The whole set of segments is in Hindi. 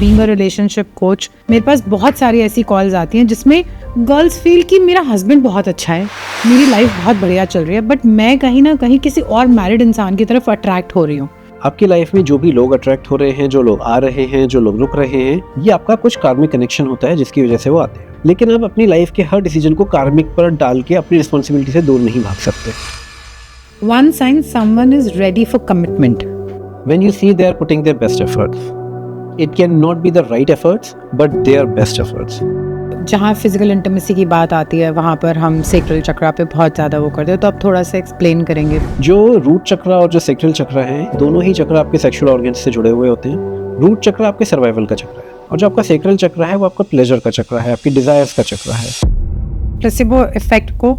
बीइंग अ रिलेशनशिप कोच, मेरे पास बहुत सारी ऐसी कॉल्स आती हैं जिसमें गर्ल्स फील कि मेरा हस्बैंड बहुत अच्छा है, मेरी लाइफ बहुत बढ़िया चल रही है, बट मैं कहीं ना कहीं किसी और मैरिड इंसान की तरफ अट्रैक्ट हो रही हूँ। आपकी लाइफ में जो भी लोग अट्रैक्ट हो रहे हैं, जो लोग आ रहे हैं, जो लोग रुक रहे हैं, ये आपका कुछ कार्मिक कनेक्शन होता है जिसकी वजह से वो आते हैं। लेकिन आप अपनी लाइफ के हर डिसीजन को कार्मिक पर डाल के अपनी रिस्पॉन्सिबिलिटी से दूर नहीं भाग सकते। One sign someone is ready for commitment. When you see they are putting their best efforts, it can not be the right efforts, but their best efforts. जहाँ फिजिकल इंटीमेसी की बात आती है वहाँ पर हम सेक्रल चक्रा पे बहुत ज़्यादा वो करते हैं, तो आप थोड़ा सा एक्सप्लेन करेंगे। जो रूट चक्रा और जो सेक्रल चक्रा है, दोनों ही चक्रा आपके सेक्सुअल ऑर्गन्स से जुड़े हुए होते हैं। रूट चक्रा आपके सर्वाइवल का चक्रा है और जो आपका सेक्रल चक्रा है वो आपका प्लेजर का चक्रा है, आपकी डिजायर्स का चक्रा है। प्लेसिबो इफेक्ट को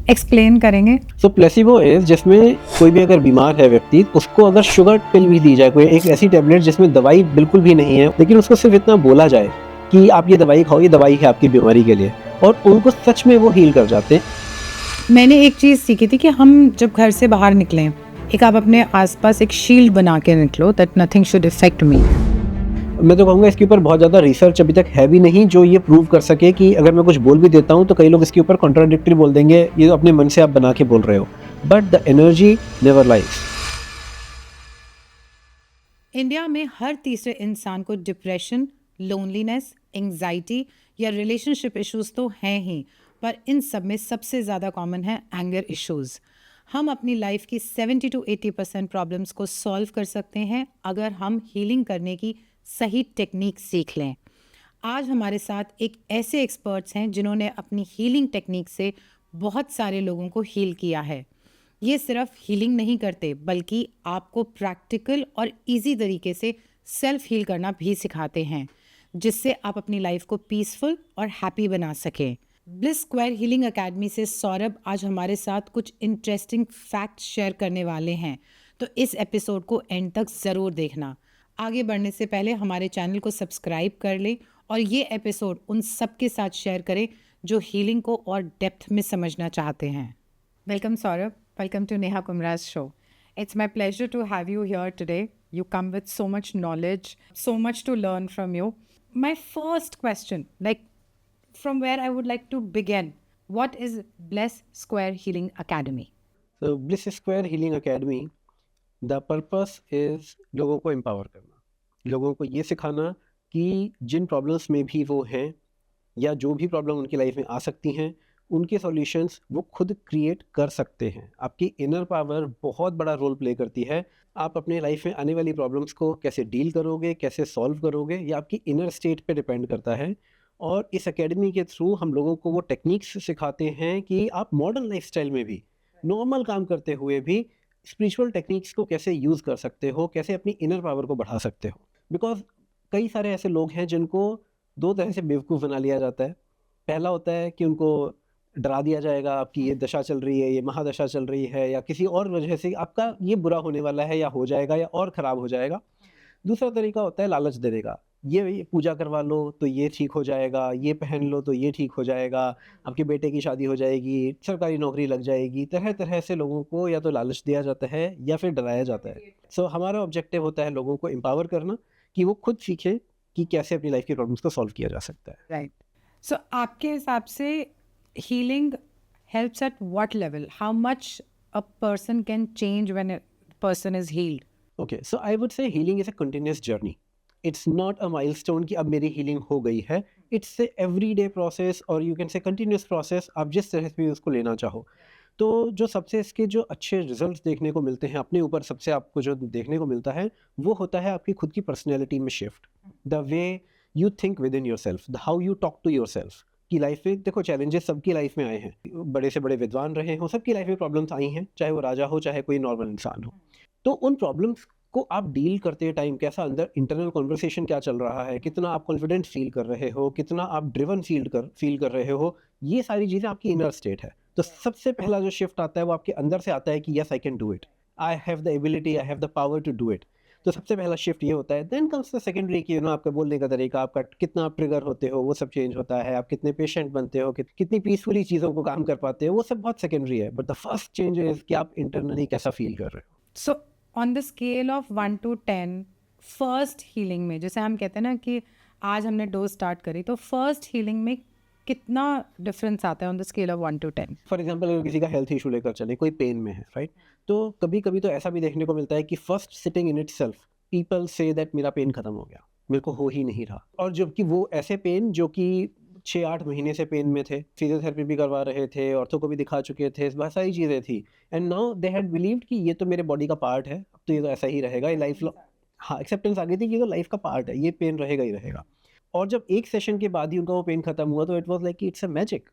एक्सप्लेन करेंगे। सो प्लेसिबो इज जिसमें कोई भी अगर बीमार है व्यक्ति, उसको अगर शुगर पिल भी दी जाए, कोई एक ऐसी टेबलेट जिसमें दवाई बिल्कुल भी नहीं है, लेकिन उसको सिर्फ इतना बोला जाए कि आप ये दवाई खाओ, ये दवाई है आपकी बीमारी के लिए, और उनको सच में वो हील कर जाते हैं। मैंने एक चीज़ सीखी थी कि हम जब घर से बाहर निकलें, एक आप अपने आसपास एक शील्ड बना के निकलो, दैट नथिंग शुड इफेक्ट मी। मैं तो कहूँगा इसके ऊपर बहुत ज़्यादा रिसर्च अभी तक है भी नहीं जो ये प्रूव कर सके कि अगर मैं कुछ बोल भी देता हूँ तो कई लोग इसके ऊपर कॉन्ट्राडिक्टरी बोल देंगे, ये अपने मन से आप बना के बोल रहे हो, but the energy never lies. India में हर तीसरे इंसान को डिप्रेशन, लोनलीनेस, एंग्जाइटी या रिलेशनशिप इश्यूज तो हैं ही, पर इन सब में सबसे ज़्यादा कॉमन है एंगर इश्यूज। हम अपनी लाइफ की 70 to 80% प्रॉब्लम्स को सॉल्व कर सकते हैं अगर हम हीलिंग करने की सही टेक्निक सीख लें। आज हमारे साथ एक ऐसे एक्सपर्ट्स हैं जिन्होंने अपनी हीलिंग टेक्निक से बहुत सारे लोगों को हील किया है। ये सिर्फ हीलिंग नहीं करते बल्कि आपको प्रैक्टिकल और इजी तरीके से सेल्फ हील करना भी सिखाते हैं, जिससे आप अपनी लाइफ को पीसफुल और हैप्पी बना सकें। ब्लिस स्क्वायर हीलिंग एकेडमी से सौरभ आज हमारे साथ कुछ इंटरेस्टिंग फैक्ट्स शेयर करने वाले हैं, तो इस एपिसोड को एंड तक ज़रूर देखना। आगे बढ़ने से पहले हमारे चैनल को सब्सक्राइब कर लें और ये एपिसोड उन सब के साथ शेयर करें जो हीलिंग को और डेप्थ में समझना चाहते हैं। Welcome Saurabh, welcome to Neha Kumraj show. It's my pleasure to have you here today. You come with so much knowledge, so much to learn from you. My first question, like from where I would like to begin, what is Bless Square Healing Academy? So Bliss Square Healing Academy, the purpose is लोगों को एम्पावर करना, लोगों को ये सिखाना कि जिन प्रॉब्लम्स में भी वो हैं या जो भी प्रॉब्लम उनकी लाइफ में आ सकती हैं, उनके सॉल्यूशंस वो खुद क्रिएट कर सकते हैं। आपकी इनर पावर बहुत बड़ा रोल प्ले करती है। आप अपने लाइफ में आने वाली प्रॉब्लम्स को कैसे डील करोगे, कैसे सॉल्व करोगे, ये आपकी इनर स्टेट पे डिपेंड करता है। और इस एकेडमी के थ्रू हम लोगों को वो टेक्निक्स सिखाते हैं कि आप मॉडर्न लाइफस्टाइल में भी, नॉर्मल काम करते हुए भी स्पिरिचुअल टेक्निक्स को कैसे यूज़ कर सकते हो, कैसे अपनी इनर पावर को बढ़ा सकते हो। बिकॉज कई सारे ऐसे लोग हैं जिनको दो तरह से बेवकूफ़ बना लिया जाता है। पहला होता है कि उनको डरा दिया जाएगा, आपकी ये दशा चल रही है, ये महादशा चल रही है, या किसी और वजह से आपका ये बुरा होने वाला है या हो जाएगा या और ख़राब हो जाएगा। दूसरा तरीका होता है लालच देने का, ये पूजा करवा लो तो ये ठीक हो जाएगा, ये पहन लो तो ये ठीक हो जाएगा, आपके बेटे की शादी हो जाएगी, सरकारी नौकरी लग जाएगी। तरह तरह से लोगों को या तो लालच दिया जाता है या फिर डराया जाता है। सो हमारा ऑब्जेक्टिव होता है लोगों को एम्पावर करना कि वो खुद सीखें कि कैसे अपनी लाइफ की प्रॉब्लम्स को सॉल्व किया जा सकता है। राइट। सो आपके हिसाब से healing helps at what level? How much a person can change when a person is healed? Okay, so I would say healing is a continuous journey. It's not a milestone कि अब मेरी हीलिंग हो गई है। इट्स ए एवरीडे प्रोसेस, और you can say continuous process, आप जिस तरह से भी उसको लेना चाहो। तो जो सबसे इसके जो अच्छे रिजल्ट्स देखने को मिलते हैं अपने ऊपर, सबसे आपको जो देखने को मिलता है वो होता है आपकी खुद की पर्सनैलिटी में shift, the way you think within yourself, the how you talk to yourself. की लाइफ में देखो, चैलेंजेस सबकी लाइफ में आए हैं, बड़े से बड़े विद्वान रहे हो, सबकी लाइफ में प्रॉब्लम्स आई हैं, चाहे वो राजा हो चाहे कोई नॉर्मल इंसान हो। तो उन प्रॉब्लम्स को आप डील करते टाइम कैसा अंदर इंटरनल कॉन्वर्सेशन क्या चल रहा है, कितना आप कॉन्फिडेंट फील कर रहे हो, कितना आप ड्रिवन फील कर रहे हो, ये सारी चीज़ें आपकी इनर स्टेट है। तो सबसे पहला जो शिफ्ट आता है वो आपके अंदर से आता है कि yes I can do it, I have the ability, I have the power to do it. तो सबसे पहला शिफ्ट ये होता है। देन कम्स द सेकेंडरी कि आपका बोलने का तरीका, आपका कितना आप ट्रिगर होते हो, वो सब चेंज होता है। आप कितने पेशेंट बनते हो, कितनी पीसफुली चीज़ों को काम कर पाते हो, वो सब बहुत सेकेंडरी है। But the first change is कि आप इंटरनली कैसा फील कर रहे हो। So, on the scale of 1 to 10, first healing में, जैसे हम कहते हैं ना कि आज हमने डोज स्टार्ट करी, तो फर्स्ट हीलिंग में कितना डिफरेंस आता है on the scale of 1 to 10? For example अगर किसी का हेल्थ इशू लेकर चले, कोई पेन में है, राइट, तो कभी कभी तो ऐसा भी देखने को मिलता है कि first sitting in it self people say that मेरा पेन खत्म हो गया, मेरे को हो ही नहीं रहा। और जबकि वो ऐसे पेन जो कि 6-8 महीने से पेन में थे, फिजियोथेरेपी भी करवा रहे थे, ऑर्थो को भी दिखा चुके थे, बहुत सारी चीज़ें थी, and now they had believed कि ये तो मेरे बॉडी का पार्ट है, अब तो ये तो ऐसा ही रहेगा, ये लाइफ लॉन्ग। हाँ, एक्सेप्टेंस आ गई थी कि ये तो लाइफ का पार्ट है, ये पेन रहेगा ही रहेगा। और जब एक सेशन के बाद ही उनका वो पेन खत्म हुआ, तो इट वाज लाइक कि इट्स अ मैजिक।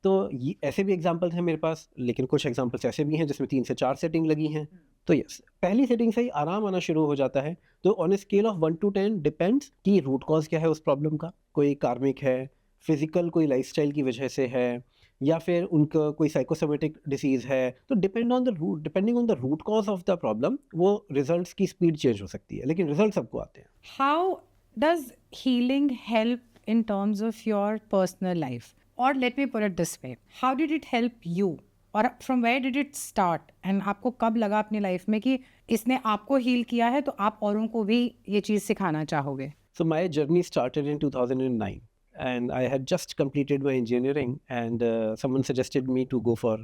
तो ये ऐसे भी एग्जांपल्स हैं मेरे पास, लेकिन कुछ एग्जांपल्स ऐसे भी हैं जिसमें 3 से 4 सेटिंग लगी हैं। तो यस, पहली सेटिंग से ही आराम आना शुरू हो जाता है। तो on a scale of 1 to 10 depends कि रूट कॉज क्या है उस प्रॉब्लम का। कोई कार्मिक है, फिजिकल कोई लाइफस्टाइल की वजह से है, या फिर उनका कोई साइकोसोमेटिक डिसीज है। तो depending on the root cause of the problem, वो रिजल्ट्स की स्पीड चेंज हो सकती है, लेकिन रिजल्ट सबको आते हैं। How does healing help in terms of your personal life? Or let me put it this way, how did it help you? और from where did it start? And आपको कब लगा अपनी लाइफ में कि इसने आपको हील किया है तो आप औरों को भी ये चीज़ सिखाना चाहोगे? So my journey started in 2009, and I had just completed my engineering, and someone suggested me to go for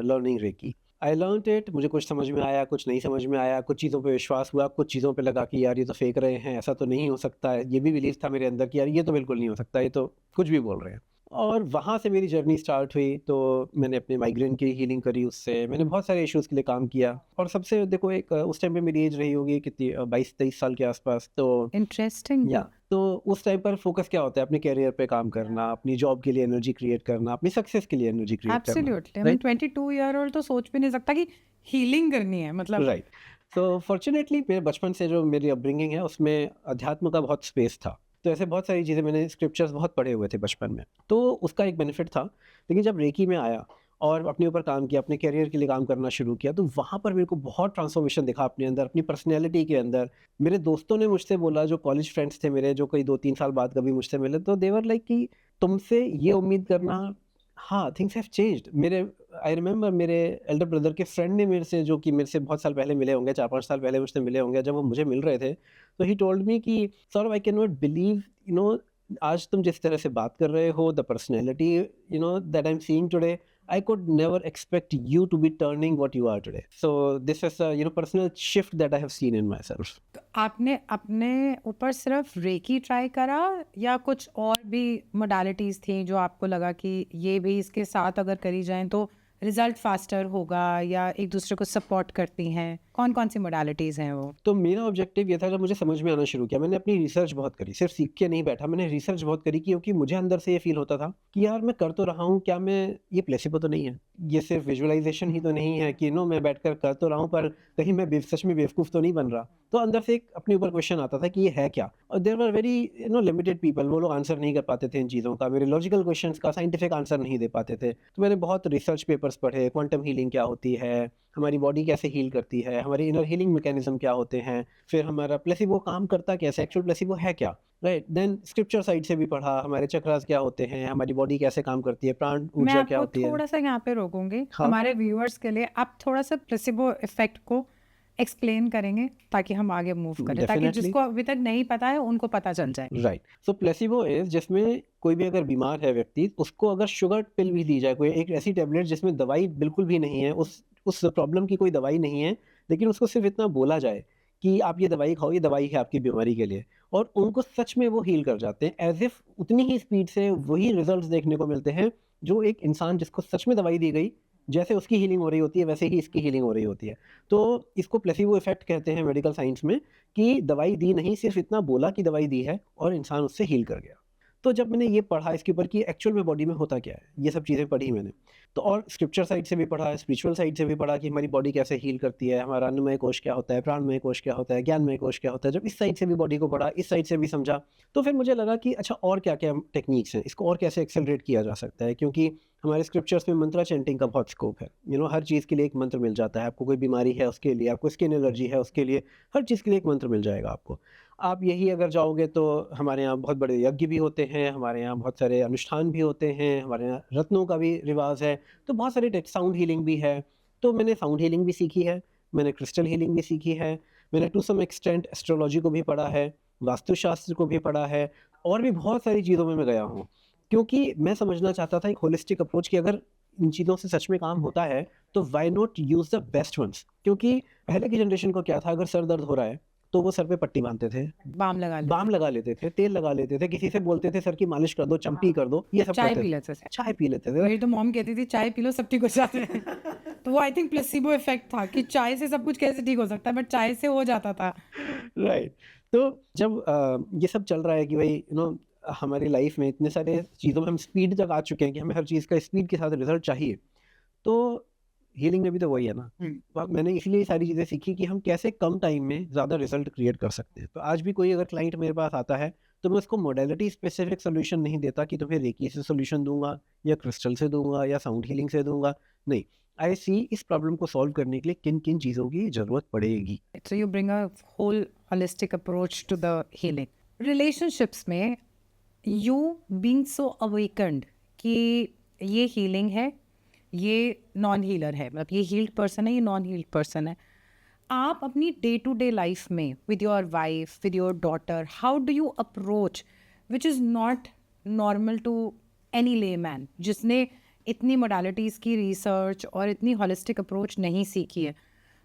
learning Reiki. I learned it, मुझे कुछ समझ में आया, कुछ नहीं समझ में आया, कुछ चीज़ों पे विश्वास हुआ, कुछ चीज़ों पे लगा कि यार ये तो फेंक रहे हैं, ऐसा तो नहीं हो सकता है। ये भी बिलीव था मेरे अंदर कि यार ये तो बिल्कुल नहीं हो सकता, ये तो कुछ भी बोल रहे हैं। और वहाँ से मेरी जर्नी स्टार्ट हुई। तो मैंने अपने माइग्रेन की हीलिंग करी उससे, मैंने बहुत सारे इश्यूज़ के लिए काम किया। और सबसे देखो, एक उस टाइम पे मेरी एज रही होगी कितनी, 22-23 साल के आसपास। तो इंटरेस्टिंग। या तो उस टाइम पर फोकस क्या होता है, अपने करियर पे काम करना, अपनी जॉब के लिए एनर्जी क्रिएट करना, अपनी सक्सेस के लिए एनर्जी क्रिएट करना, एब्सोल्युटली, मैं 22 ईयर ओल्ड तो सोच भी नहीं सकता कि हीलिंग करनी है, मतलब राइट। तो फॉर्चुनेटली मेरे बचपन से जो मेरी अपब्रिंगिंग है उसमें अध्यात्म का बहुत स्पेस था। तो ऐसे बहुत सारी चीज़ें, मैंने स्क्रिप्चर्स बहुत पढ़े हुए थे बचपन में, तो उसका एक बेनिफिट था। लेकिन जब रेकी में आया और अपने ऊपर काम किया, अपने करियर के लिए काम करना शुरू किया, तो वहाँ पर मेरे को बहुत ट्रांसफॉर्मेशन दिखा अपने अंदर, अपनी पर्सनैलिटी के अंदर। मेरे दोस्तों ने मुझसे बोला, जो कॉलेज फ्रेंड्स थे मेरे, जो कोई 2-3 साल बाद कभी मुझसे मिले, तो दे वर लाइक कि तुमसे ये उम्मीद करना, हाँ, थिंग्स हैव चेंज्ड। मेरे आई रिमेंबर मेरे एल्डर ब्रदर के फ्रेंड ने मेरे से, जो कि मेरे से बहुत साल पहले मिले होंगे, 4-5 साल पहले मुझसे मिले होंगे, जब वो मुझे मिल रहे थे, तो ही टोल्ड मी कि Saurabh, I can not believe, आज तुम जिस तरह से बात कर रहे हो, the personality that I am seeing today, I could never expect you to be turning what you are today. So this is a personal shift that I have seen in myself. तो आपने अपने ऊपर सिर्फ रेकी ट्राई करा या कुछ और भी मोडालिटीज़ थी जो आपको लगा कि ये भी इसके साथ अगर करी जाएं तो रिजल्ट फास्टर होगा या एक दूसरे को सपोर्ट करती हैं? कौन कौन सी मोडालिटीज़ हैं वो? तो मेरा ऑब्जेक्टिव ये था, जब मुझे समझ में आना शुरू किया, मैंने अपनी रिसर्च बहुत करी, सिर्फ सीख के नहीं बैठा, मैंने रिसर्च बहुत करी, क्योंकि मुझे अंदर से ये फील होता था कि यार मैं कर तो रहा हूँ, क्या मैं, ये प्लेसिबो तो नहीं है, ये सिर्फ विजुअलाइजेशन ही तो नहीं है कि मैं बैठकर कर तो रहा हूँ, पर कहीं मैं सच में बेवकूफ़ तो नहीं बन रहा। तो अंदर से एक अपने ऊपर क्वेश्चन आता था कि ये है क्या। और there were very limited people, वो लोग आंसर नहीं कर पाते थे इन चीज़ों का, मेरे लॉजिकल क्वेश्चंस का साइंटिफिक आंसर नहीं दे पाते थे। तो मैंने बहुत रिसर्च पेपर्स पढ़े, क्वांटम हीलिंग क्या होती है, हमारी बॉडी कैसे हील करती है, हमारे इनर हीलिंग मैकेनिज्म क्या होते हैं, फिर हमारा प्लेसिबो काम करता कैसे, एक्चुअल प्लेसिबो है क्या, राइट। देन स्क्रिप्चर साइड से भी पढ़ा, हमारे चक्रास क्या होते हैं, हमारी बॉडी कैसे काम करती है, प्राण मैं ऊर्जा क्या आपको होती है। थोड़ा सा यहाँ पे रोकूंगी, हाँ। हमारे व्यूअर्स के लिए आप थोड़ा सा प्लेसिबो इफेक्ट को एक्सप्लेन करेंगे ताकि हम आगे मूव करें, ताकि Definitely. जिसको अभी तक नहीं पता है उनको पता चल जाए। राइट। सो प्लेसिबो इज, जिसमें कोई भी अगर बीमार है व्यक्ति, उसको अगर शुगर पिल भी दी जाए, कोई एक ऐसी टेबलेट जिसमें दवाई बिल्कुल भी नहीं है, उस प्रॉब्लम की कोई दवाई नहीं है, लेकिन उसको सिर्फ इतना बोला जाए कि आप ये दवाई खाओ, ये दवाई है आपकी बीमारी के लिए, और उनको सच में वो हील कर जाते हैं, एज इफ उतनी ही स्पीड से वही रिजल्ट्स देखने को मिलते हैं जो एक इंसान जिसको सच में दवाई दी गई, जैसे उसकी हीलिंग हो रही होती है, वैसे ही इसकी हीलिंग हो रही होती है। तो इसको प्लेसिबो इफेक्ट कहते हैं मेडिकल साइंस में, कि दवाई दी नहीं, सिर्फ इतना बोला कि दवाई दी है और इंसान उससे हील कर गया। तो जब मैंने ये पढ़ा इसके ऊपर कि एक्चुअल में बॉडी में होता क्या है, ये सब चीज़ें पढ़ी मैंने। तो और स्क्रिप्चर साइड से भी पढ़ा, स्पिरिचुअल साइड से भी पढ़ा कि हमारी बॉडी कैसे हील करती है, हमारा अन्नमय कोश क्या होता है, प्राणमय कोश क्या होता है, ज्ञानमय कोश क्या होता है। जब इस साइड से भी बॉडी को पढ़ा, इस साइड से भी समझा, तो फिर मुझे लगा कि अच्छा, और क्या-क्या टेक्निक्स हैं, इसको और कैसे एक्सेलरेट किया जा सकता है, क्योंकि हमारे स्क्रिप्चर्स में मंत्रा चैंटिंग का बहुत स्कोप है। हर चीज़ के लिए एक मंत्र मिल जाता है। आपको कोई बीमारी है उसके लिए, आपको स्किन एलर्जी है उसके लिए, हर चीज़ के लिए एक मंत्र मिल जाएगा आपको। आप यही अगर जाओगे तो हमारे यहाँ बहुत बड़े यज्ञ भी होते हैं, हमारे यहाँ बहुत सारे अनुष्ठान भी होते हैं, हमारे यहाँ रत्नों का भी रिवाज है, तो बहुत सारे साउंड हीलिंग भी है। तो मैंने साउंड हीलिंग भी सीखी है, मैंने क्रिस्टल हीलिंग भी सीखी है, मैंने टू सम एक्सटेंट एस्ट्रोलॉजी को भी पढ़ा है, वास्तुशास्त्र को भी पढ़ा है, और भी बहुत सारी चीज़ों में मैं गया हूँ, क्योंकि मैं समझना चाहता था एक होलिस्टिक अप्रोच कि अगर इन चीज़ों से सच में काम होता है तो why not use the best ones. क्योंकि पहले की जनरेशन को क्या था, अगर सर दर्द हो रहा है तो वो सर पे पट्टी बांधते थे, बाम लगा लेते बाम लगा लेते थे, तेल लगा लेते थे, किसी से बोलते थे सर की मालिश कर दो, चम्पी कर दो, ये सब चाय करते पी थे। लेते थे। चाय पी लेते थे। मेरी तो मॉम कहती थी चाय पी लो सब ठीक हो जाते हैं। तो वो आई थिंक प्लेसिबो इफेक्ट था कि चाय से सब कुछ कैसे ठीक हो सकता है, बट चाय से हो जाता था। राइट। तो जब ये सब चल रहा है कि भाई हमारी लाइफ में इतने सारे चीज़ों में हम स्पीड तक आ चुके हैं कि हमें हर चीज़ का स्पीड के साथ रिजल्ट चाहिए, तो हीलिंग में भी तो वही है ना। तो मैंने इसलिए ये सारी चीज़ें सीखी कि हम कैसे कम टाइम में ज़्यादा रिजल्ट क्रिएट कर सकते हैं। तो आज भी कोई अगर क्लाइंट मेरे पास आता है तो मैं उसको मोडेलिटी स्पेसिफिक सोल्यूशन नहीं देता कि तुम्हें रेकी से सोल्यूशन दूंगा या क्रिस्टल से दूंगा या साउंड हीलिंग से दूंगा। नहीं, आई सी इस प्रॉब्लम को सॉल्व करने के लिए किन किन चीज़ों की ज़रूरत पड़ेगी। So you bring a whole holistic approach to the healing. Relationships में you being so awakened कि ये healing है, ये नॉन हीलर है, मतलब ये हील्ड पर्सन है, ये नॉन हील्ड पर्सन है। आप अपनी डे टू डे लाइफ में with your wife, with your daughter, how do you approach which is not normal to any layman जिसने इतनी मोडालिटीज़ की रिसर्च और इतनी होलिस्टिक अप्रोच नहीं सीखी है,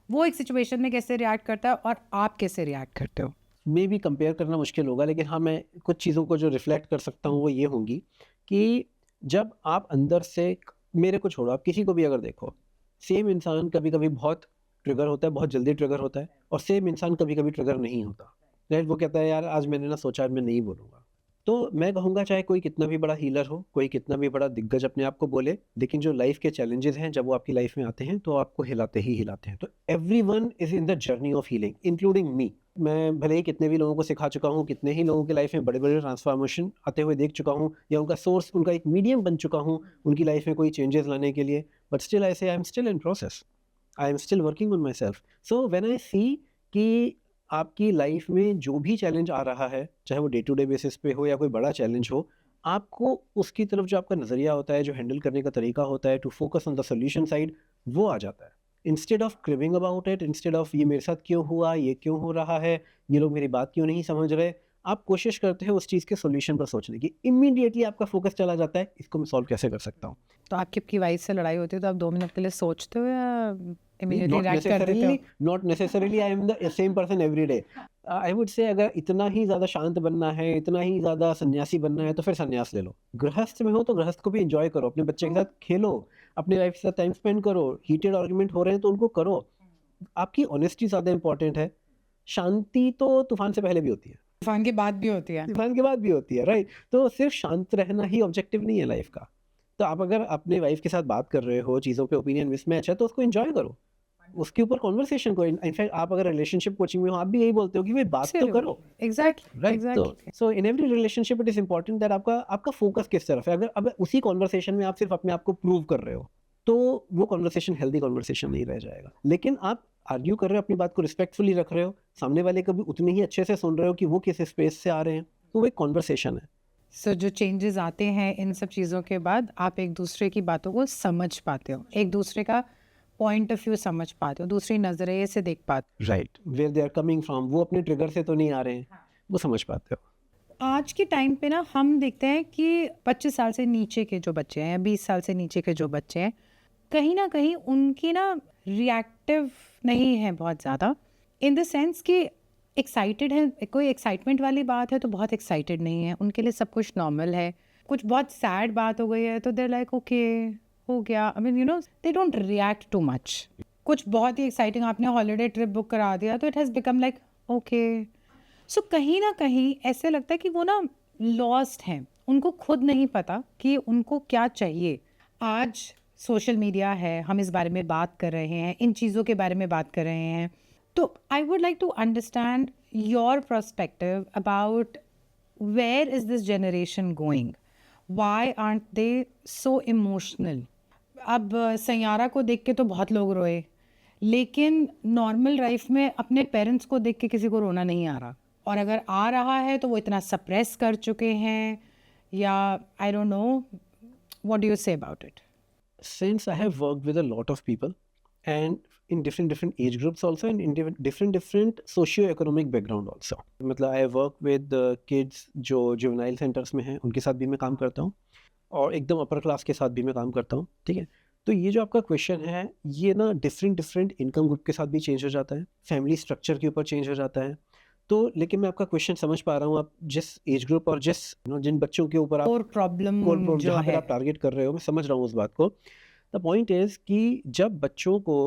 वो एक सिचुएशन में कैसे रिएक्ट करता है और आप कैसे रिएक्ट करते हो? मे भी कंपेयर करना मुश्किल होगा, लेकिन हाँ, मैं कुछ चीज़ों को जो रिफ्लेक्ट कर सकता हूँ वो ये होंगी कि जब आप अंदर से, मेरे को छोड़ो, आप किसी को भी अगर देखो, सेम इंसान कभी कभी बहुत ट्रिगर होता है, बहुत जल्दी ट्रिगर होता है, और सेम इंसान कभी कभी ट्रिगर नहीं होता। राइट, वो कहता है यार आज मैंने ना सोचा, आज मैं नहीं बोलूँगा। तो मैं कहूँगा चाहे कोई कितना भी बड़ा हीलर हो, कोई कितना भी बड़ा दिग्गज अपने आप को बोले, लेकिन जो लाइफ के चैलेंजेस हैं जब वो आपकी लाइफ में आते हैं तो आपको हिलाते ही हिलाते हैं। तो everyone is in the journey of healing including me. मैं भले ही कितने भी लोगों को सिखा चुका हूँ, कितने ही लोगों की लाइफ में बड़े बड़े ट्रांसफॉर्मेशन आते हुए देख चुका हूँ, या उनका सोर्स, उनका एक मीडियम बन चुका हूँ उनकी लाइफ में कोई चेंजेस लाने के लिए, but still I say I am still in process, I am still working on myself. So when I see कि आपकी लाइफ में जो भी चैलेंज आ रहा है, चाहे वो डे टू डे बेसिस पे हो या कोई बड़ा चैलेंज हो, आपको उसकी तरफ जो आपका नज़रिया होता है, जो हैंडल करने का तरीका होता है, to focus on the solution side, वो आ जाता है। Instead of cribbing about it, instead of ये मेरे साथ क्यों हुआ, ये क्यों हो रहा है, ये लोग मेरी बात क्यों नहीं समझ रहे, आप कोशिश करते हैं उस चीज़ के सोल्यूशन पर सोचने की। इमीडिएटली आपका फोकस चला जाता है, इसको मैं सॉल्व कैसे कर सकता हूँ। तो आपकी वाइफ से लड़ाई होती है तो आप 2 मिनट के लिए सोचते हो या इमीडिएटली Not रिएक्ट कर देते हो? necessarily, not necessarily I am the same person every day. I would say अगर इतना ही ज़्यादा शांत बनना है, इतना ही ज़्यादा सन्यासी बनना है, तो फिर सन्यास ले लो। गृहस्थ में हो तो गृहस्थ को भी एंजॉय करो, अपने बच्चे के साथ खेलो, अपने वाइफ के साथ टाइम स्पेंड करो, हीटेड आर्गुमेंट हो रहे हैं तो उनको करो। आपकी ऑनेस्टी ज़्यादा इंपॉर्टेंट है। शांति तो तूफान से पहले भी होती है, तूफान की बात भी होती है। तूफान के बाद भी होती है, राइट। तो सिर्फ शांत रहना ही ऑब्जेक्टिव नहीं है लाइफ का। तो आप अगर अपने वाइफ के साथ बात कर रहे हो, चीज़ों पे ओपिनियन मिसमैच है, तो उसको एंजॉय करो, उसके ऊपर कॉन्वर्सेशन को। इनफैक्ट आप अगर रिलेशनशिप कोचिंग में हो, आप भी यही बोलते हो कि भाई बात तो करो, एग्जैक्टली राइट। तो exactly so in every relationship it is important that आपका आपका फोकस किस तरफ है। अगर अब उसी कॉन्वर्सेशन में आप सिर्फ अपने आप को प्रूव कर रहे हो, तो वो कॉन्वर्सेशन हेल्दी कॉन्वर्सेशन नहीं रह जाएगा। लेकिन आप आर्ग्यू कर रहे हो, अपनी बात को रिस्पेक्टफुली रख रहे हो, सामने वाले को भी उतने ही अच्छे से सुन रहे हो कि वो किस स्पेस से आ रहे हैं, तो वो एक कॉन्वर्सेशन है। सो जो चेंजेस आते हैं इन सब चीज़ों के बाद आप एक दूसरे की बातों को समझ पाते हो, एक दूसरे का पॉइंट ऑफ व्यू समझ पाते हो, दूसरी नजरिए से देख पाते right, where they are coming from, वो अपने ट्रिगर से तो नहीं आ रहे हैं, वो समझ पाते हो। हो। आज के टाइम पे ना हम देखते हैं कि 25 साल से नीचे के जो बच्चे हैं या 20 साल से नीचे के जो बच्चे हैं, कहीं ना कहीं उनकी ना रिएक्टिव नहीं है बहुत ज़्यादा, इन द सेंस कि एक्साइटेड है, कोई एक्साइटमेंट वाली बात है तो बहुत एक्साइटेड नहीं है, उनके लिए सब कुछ नॉर्मल है। कुछ बहुत सैड बात हो गई है तो देर लाइक ओके हो गया, I mean they don't react too much. कुछ बहुत ही एक्साइटिंग, आपने हॉलीडे ट्रिप बुक करा दिया तो it has become like okay. So कहीं ना कहीं ऐसे लगता है कि वो ना लॉस्ट हैं, उनको खुद नहीं पता कि उनको क्या चाहिए। आज सोशल मीडिया है, हम इस बारे में बात कर रहे हैं, इन चीज़ों के बारे में बात कर रहे हैं, तो I would like to understand your perspective about where is this generation going, why are they so emotional. अब सैयारा को देख के तो बहुत लोग रोए, लेकिन नॉर्मल लाइफ में अपने पेरेंट्स को देख के किसी को रोना नहीं आ रहा, और अगर आ रहा है तो वो इतना सप्रेस कर चुके हैं, या आई don't no, what do you say about it? Since I have worked with a lot of people, and in different age groups also, and in different socio-economic background also. मतलब I work with kids जो juvenile centers में हैं, उनके साथ भी मैं काम करता हूँ, और एकदम अपर क्लास के साथ भी मैं काम करता हूँ, ठीक है। तो ये जो आपका क्वेश्चन है, ये ना डिफरेंट इनकम ग्रुप के साथ भी चेंज हो जाता है, फैमिली स्ट्रक्चर के ऊपर चेंज हो जाता है। तो लेकिन मैं आपका क्वेश्चन समझ पा रहा हूँ, आप जिस एज ग्रुप और जिस जिन बच्चों के ऊपर आप और प्रॉब्लम जो जहाँ पर है आप टारगेट कर रहे हो, मैं समझ रहा हूँ उस बात को। द पॉइंट इज कि जब बच्चों को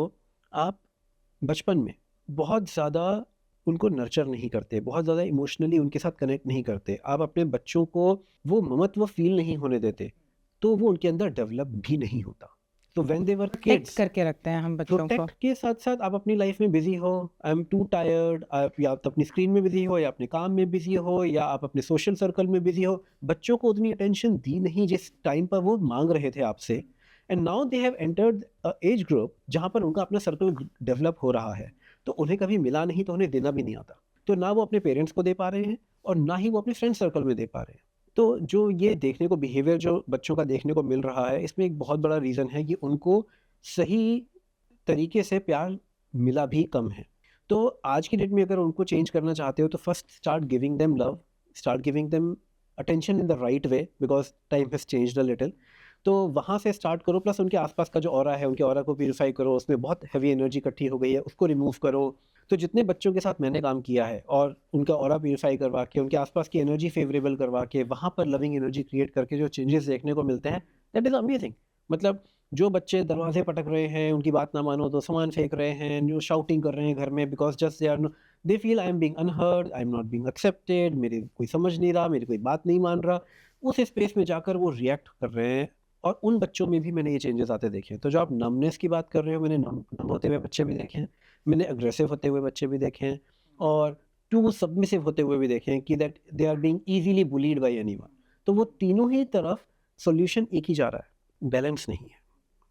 आप बचपन में बहुत ज़्यादा उनको नर्चर नहीं करते, बहुत ज़्यादा इमोशनली उनके साथ कनेक्ट नहीं करते, आप अपने बच्चों को वो ममत्व फील नहीं होने देते, तो वो उनके अंदर डेवलप भी नहीं होता। तो when they were protect kids, करके रखते हैं हम बच्चों को। प्रोटेक्ट के साथ साथ आप अपनी लाइफ में बिजी हो, आई एम टू टायर्ड, आप या तो अपनी स्क्रीन में बिजी हो, या अपने काम में बिजी हो, या आप अपने सोशल सर्कल में बिजी हो, बच्चों को उतनी अटेंशन दी नहीं जिस टाइम पर वो मांग रहे थे आपसे। And now they have entered age group जहाँ पर उनका अपना सर्कल डेवलप हो रहा है, तो उन्हें कभी मिला नहीं तो उन्हें देना भी नहीं आता। तो ना वो अपने पेरेंट्स को दे पा रहे हैं, और ना ही वो अपने फ्रेंड सर्कल में दे पा रहे हैं। तो जो ये देखने को बिहेवियर जो बच्चों का देखने को मिल रहा है, इसमें एक बहुत बड़ा रीज़न है कि उनको सही तरीके से प्यार मिला भी कम है। तो आज की डेट में अगर उनको चेंज करना चाहते हो, तो first start giving them love, start giving them attention in the right way, because time has changed a little. तो वहाँ से स्टार्ट करो, प्लस उनके आसपास का जो ऑरा है, उनके ऑरा को प्यूरीफाई करो, उसमें बहुत हैवी एनर्जी इकट्ठी हो गई है, उसको रिमूव करो। तो जितने बच्चों के साथ मैंने काम किया है, और उनका ऑरा प्यूरीफाई करवा के, उनके आसपास की एनर्जी फेवरेबल करवा के, वहाँ पर लविंग एनर्जी क्रिएट करके जो चेंजेस देखने को मिलते हैं, दैट इज़ अमेजिंग। मतलब जो बच्चे दरवाजे पटक रहे हैं, उनकी बात ना मानो तो सामान फेंक रहे हैं, जो शाउटिंग कर रहे हैं घर में, because just they feel I am being unheard, I am not being accepted, मेरी कोई समझ नहीं रहा, मेरी कोई बात नहीं मान रहा, उस स्पेस में जाकर वो रिएक्ट कर रहे हैं। और उन बच्चों में भी मैंने ये चेंजेस आते देखे हैं। तो जो आप नमनेस की बात कर रहे हो, मैंने नम होते हुए बच्चे भी देखे हैं, मैंने अग्रेसिव होते हुए बच्चे भी देखे हैं, और टू सबमिसिव होते हुए भी देखे हैं कि that they are being easily bullied by anyone. तो वो तीनों ही तरफ सॉल्यूशन एक ही जा रहा है, बैलेंस नहीं है,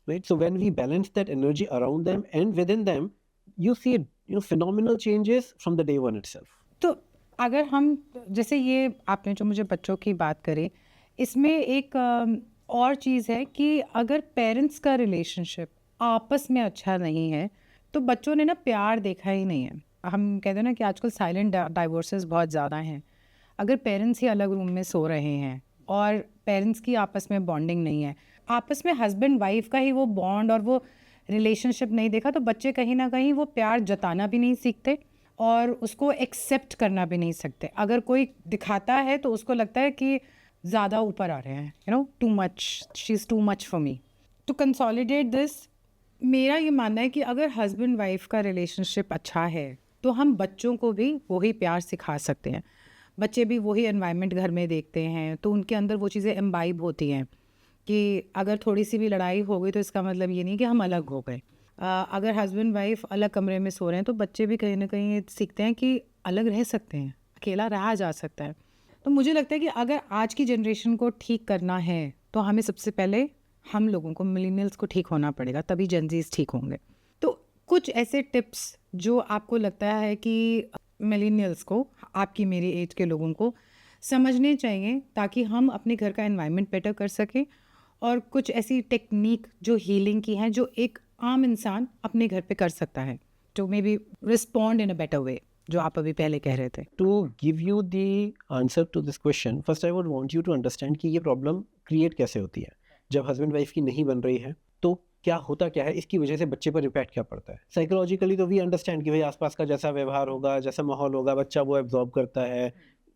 right? So when we balance that energy around them and within them, you see phenomenal changes from the day one itself. तो अगर हम जैसे ये आपने जो मुझे बच्चों की बात करी, इसमें एक और चीज़ है कि अगर पेरेंट्स का रिलेशनशिप आपस में अच्छा नहीं है, तो बच्चों ने ना प्यार देखा ही नहीं है। हम कहते हैं ना कि आजकल साइलेंट डाइवोर्सेस बहुत ज़्यादा हैं। अगर पेरेंट्स ही अलग रूम में सो रहे हैं और पेरेंट्स की आपस में बॉन्डिंग नहीं है, आपस में हस्बैंड वाइफ का ही वो बॉन्ड और वो रिलेशनशिप नहीं देखा, तो बच्चे कहीं ना कहीं वो प्यार जताना भी नहीं सीखते और उसको एक्सेप्ट करना भी नहीं सकते। अगर कोई दिखाता है तो उसको लगता है कि ज़्यादा ऊपर आ रहे हैं, too much, she is too much for me. To consolidate this, मेरा ये मानना है कि अगर हस्बैंड वाइफ का रिलेशनशिप अच्छा है तो हम बच्चों को भी वही प्यार सिखा सकते हैं। बच्चे भी वही एनवायरनमेंट घर में देखते हैं, तो उनके अंदर वो चीज़ें इम्बाइब होती हैं कि अगर थोड़ी सी भी लड़ाई हो गई तो इसका मतलब ये नहीं कि हम अलग हो गए। अगर हस्बैंड वाइफ अलग कमरे में सो रहे हैं तो बच्चे भी कहीं ना कहीं सीखते हैं कि अलग रह सकते हैं, अकेला रहा जा सकता है। तो मुझे लगता है कि अगर आज की जनरेशन को ठीक करना है तो हमें सबसे पहले हम लोगों को, मिलेनियल्स को ठीक होना पड़ेगा, तभी जेनजीज ठीक होंगे। तो कुछ ऐसे टिप्स जो आपको लगता है कि मिलेनियल्स को, आपकी मेरी एज के लोगों को समझने चाहिए ताकि हम अपने घर का एनवायरनमेंट बेटर कर सकें, और कुछ ऐसी टेक्निक जो हीलिंग की हैं जो एक आम इंसान अपने घर पे कर सकता है to maybe respond in a better way, जो आप अभी पहले कह रहे थे। To give you the answer to this question, first I would want you to understand कि ये प्रॉब्लम क्रिएट कैसे होती है। जब हस्बैंड वाइफ की नहीं बन रही है तो क्या होता क्या है, इसकी वजह से बच्चे पर इम्पैक्ट क्या पड़ता है। साइकोलॉजिकली तो वी अंडरस्टैंड कि भाई आसपास का जैसा व्यवहार होगा, जैसा माहौल होगा, बच्चा वो एब्जॉर्ब करता है,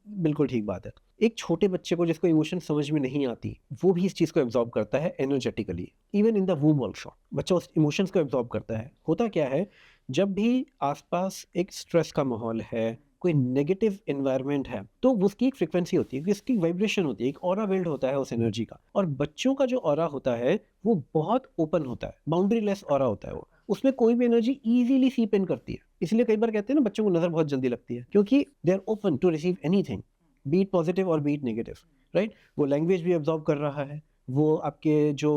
बिल्कुल ठीक बात है। एक छोटे बच्चे को जिसको इमोशन समझ में नहीं आती, वो भी इस चीज़ को एब्जॉर्ब करता है energetically, even in the वूम also बच्चा उस इमोशंस को एब्जॉर्ब करता है। होता क्या है, जब भी आसपास एक स्ट्रेस का माहौल है, कोई नेगेटिव एनवायरनमेंट है, तो उसकी एक फ्रिक्वेंसी होती है, उसकी वाइब्रेशन होती है, एक ऑरा बिल्ड होता है उस एनर्जी का। और बच्चों का जो ऑरा होता है वो बहुत ओपन होता है, बाउंड्री लेस ऑरा होता है वो, उसमें कोई भी एनर्जी इजीली सीप इन करती है। इसलिए कई बार कहते हैं ना बच्चों को नजर बहुत जल्दी लगती है, क्योंकि they are open to receive anything, be it positive और बी इट नेगेटिव, राइट। वो लैंग्वेज भी एब्जॉर्ब कर रहा है, वो आपके जो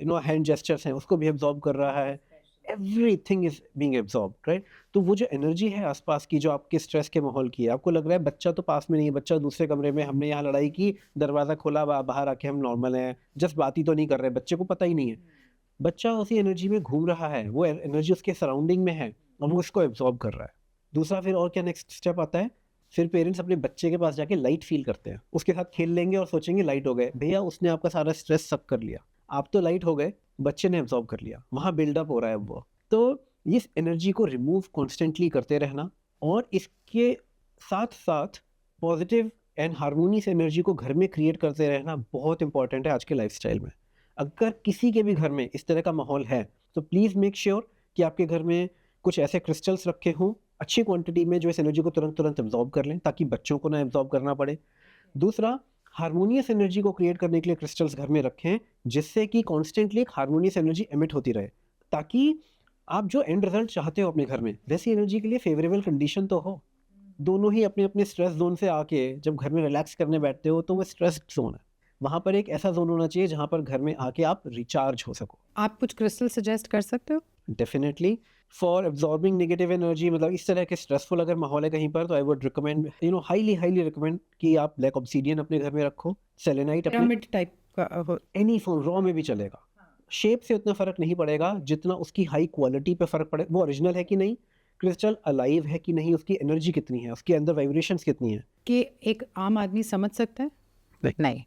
हैंड जेस्चर्स हैं उसको भी एब्जॉर्ब कर रहा है, everything is being absorbed, right. तो वो जो एनर्जी है आसपास की, जो आपके स्ट्रेस के माहौल की है, आपको लग रहा है बच्चा तो पास में नहीं है, बच्चा दूसरे कमरे में, हमने यहाँ लड़ाई की, दरवाज़ा खोला, बाहर आके हम नॉर्मल हैं, जस्ट बात ही तो नहीं कर रहे, बच्चे को पता ही नहीं है। बच्चा उसी एनर्जी में घूम रहा है, वो एनर्जी उसके सराउंडिंग में है और वो इसको एब्जॉर्ब कर रहा है। दूसरा फिर और क्या नेक्स्ट स्टेप आता है, फिर पेरेंट्स अपने बच्चे के पास जाके लाइट फील करते हैं, उसके साथ खेल लेंगे और सोचेंगे लाइट हो गए। भैया उसने आपका सारा स्ट्रेस सक कर लिया, आप तो लाइट हो गए, बच्चे ने एब्जॉर्ब कर लिया, वहाँ बिल्डअप हो रहा है अब वो। तो इस एनर्जी को रिमूव कॉन्स्टेंटली करते रहना और इसके साथ साथ पॉजिटिव एंड हारमोनियस एनर्जी को घर में क्रिएट करते रहना बहुत इंपॉर्टेंट है आज के लाइफस्टाइल में। अगर किसी के भी घर में इस तरह का माहौल है तो प्लीज़ मेक श्योर कि आपके घर में कुछ ऐसे क्रिस्टल्स रखे हों अच्छी क्वांटिटी में जो इस एनर्जी को तुरंत तुरंत एब्जॉर्ब कर लें, ताकि बच्चों को ना एब्जॉर्ब करना पड़े। दूसरा, हारमोनियस एनर्जी को क्रिएट करने के लिए क्रिस्टल्स घर में रखें, जिससे कि कॉन्स्टेंटली एक हारमोनियस एनर्जी एमिट होती रहे, ताकि आप जो एंड रिजल्ट चाहते हो अपने घर में वैसी एनर्जी के लिए फेवरेबल कंडीशन तो हो। दोनों ही अपने अपने स्ट्रेस जोन से आके जब घर में रिलैक्स करने बैठते हो तो वो स्ट्रेस जोन है, वहाँ पर एक ऐसा जोन होना चाहिए जहाँ पर घर में आके आप रिचार्ज हो सको। आप कुछ क्रिस्टल सजेस्ट कर सकते हो? Definitely for absorbing negative energy, मतलब इस तरह के स्ट्रेसफुल अगर माहौल है कहीं पर, तो I would recommend highly highly recommend कि आप ब्लैक ऑब्सीडियन अपने घर में रखो, सेलेनाइट अपने पिरामिड टाइप का हो। एनी फॉर्म रॉ में भी चलेगा। शेप से उतना फर्क नहीं पड़ेगा जितना उसकी हाई क्वालिटी पे फर्क पड़े, वो ओरिजिनल है कि नहीं, क्रिस्टल अलाइव है कि नहीं, उसकी एनर्जी कितनी है, उसके अंदर वाइब्रेशंस कितनी है। कि एक आम आदमी समझ सकता है? नहीं।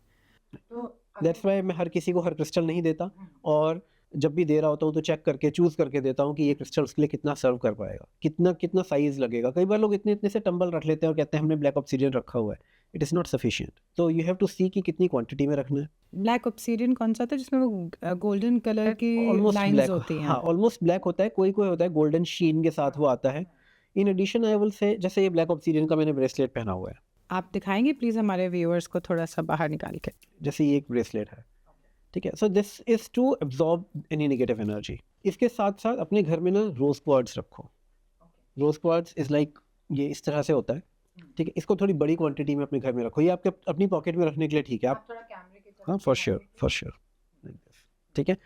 दैट्स वाई मैं हर किसी को हर क्रिस्टल नहीं देता, और जब भी दे रहा होता हूँ तो चेक करके चूज करके देता हूँ कि ये क्रिस्टल उसके लिए कितना सर्व कर पाएगा, कितना कितना साइज लगेगा। कई बार लोग इतने इतने से टंबल रख लेते हैं और कहते हैं हमने ब्लैक ऑब्सीडियन रखा हुआ है, इट इज़ नॉट सफिशिएंट। तो यू हैव टू सी कि कितनी क्वांटिटी में रखना है। ब्लैक ऑब्सीडियन कौन सा था जिसमें वो गोल्डन कलर की ऑलमोस्ट लाइंस ब्लैक, होती हैं? हाँ ऑलमोस्ट ब्लैक होता है, कोई कोई होता है गोल्डन शीन के साथ वो आता है। In addition I will say, जैसे ये ब्लैक ऑब्सीडियन का मैंने ब्रेसलेट पहना हुआ है, आप दिखाएंगे प्लीज हमारे व्यूअर्स को थोड़ा सा बाहर निकाल के? जैसे ये एक ब्रेसलेट है, ठीक है। So this is to absorb any negative energy. इसके साथ साथ अपने घर में ना रोज क्वार्ट्ज रखो। रोज क्वार्ट्ज इज लाइक ये इस तरह से होता है, ठीक है। इसको थोड़ी बड़ी क्वांटिटी में अपने घर में रखो, ये आपके अपनी पॉकेट में रखने के लिए ठीक है। आप हाँ फॉर श्योर फॉर श्योर, ठीक है।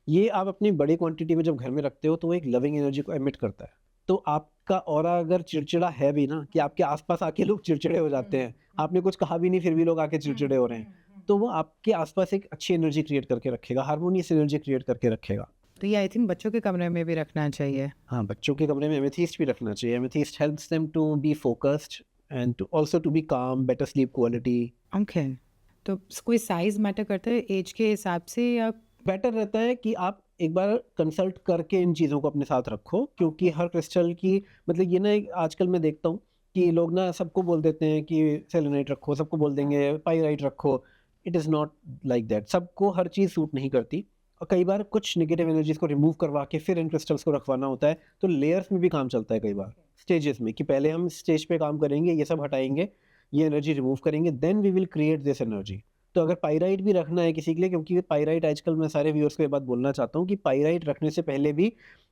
ये आप अपनी बड़ी क्वांटिटी में जब घर में रखते हो तो वो एक लविंग एनर्जी को एमिट करता है। तो आपका ऑरा अगर चिड़चिड़ा है भी ना, कि आपके आसपास आके लोग चिड़चिड़े हो जाते हैं, आपने कुछ कहा भी नहीं फिर भी लोग आके चिड़चिड़े हो रहे हैं, तो वो आपके आसपास एक अच्छी एनर्जी क्रिएट करके रखेगा, हारमोनियस एनर्जी क्रिएट करके रखेगा। तो ये आई थिंक बच्चों के कमरे में भी रखना चाहिए। हाँ, बच्चों के कमरे में एमेथिस्ट भी रखना चाहिए। Amethyst helps them to be focused and to also to be calm, better sleep quality. Okay, तो कोई साइज मैटर करता है एज के हिसाब से, या बेटर रहता है कि आप एक बार कंसल्ट करके इन चीज़ों को अपने साथ रखो, क्योंकि हर क्रिस्टल की मतलब ये ना आजकल मैं देखता हूँ कि लोग ना सबको बोल देते हैं कि सेलेनाइट रखो, सबको बोल देंगे पाइराइट रखो। It is not like that, सबको हर चीज़ सूट नहीं करती, और कई बार कुछ नेगेटिव एनर्जीज को रिमूव करवा के फिर इन क्रिस्टल्स को रखवाना होता है। तो लेयर्स में भी काम चलता है कई बार, स्टेजेस में, कि पहले हम स्टेज पे काम करेंगे, ये सब हटाएंगे, ये एनर्जी रिमूव करेंगे, then we will create this energy. तो अगर पाइराइट भी रखना है किसी के लिए, क्योंकि पाइराइट आजकल मैं सारे व्यूअर्स को ये बात बोलना चाहता हूँ कि पाइराइट रखने से पहले भी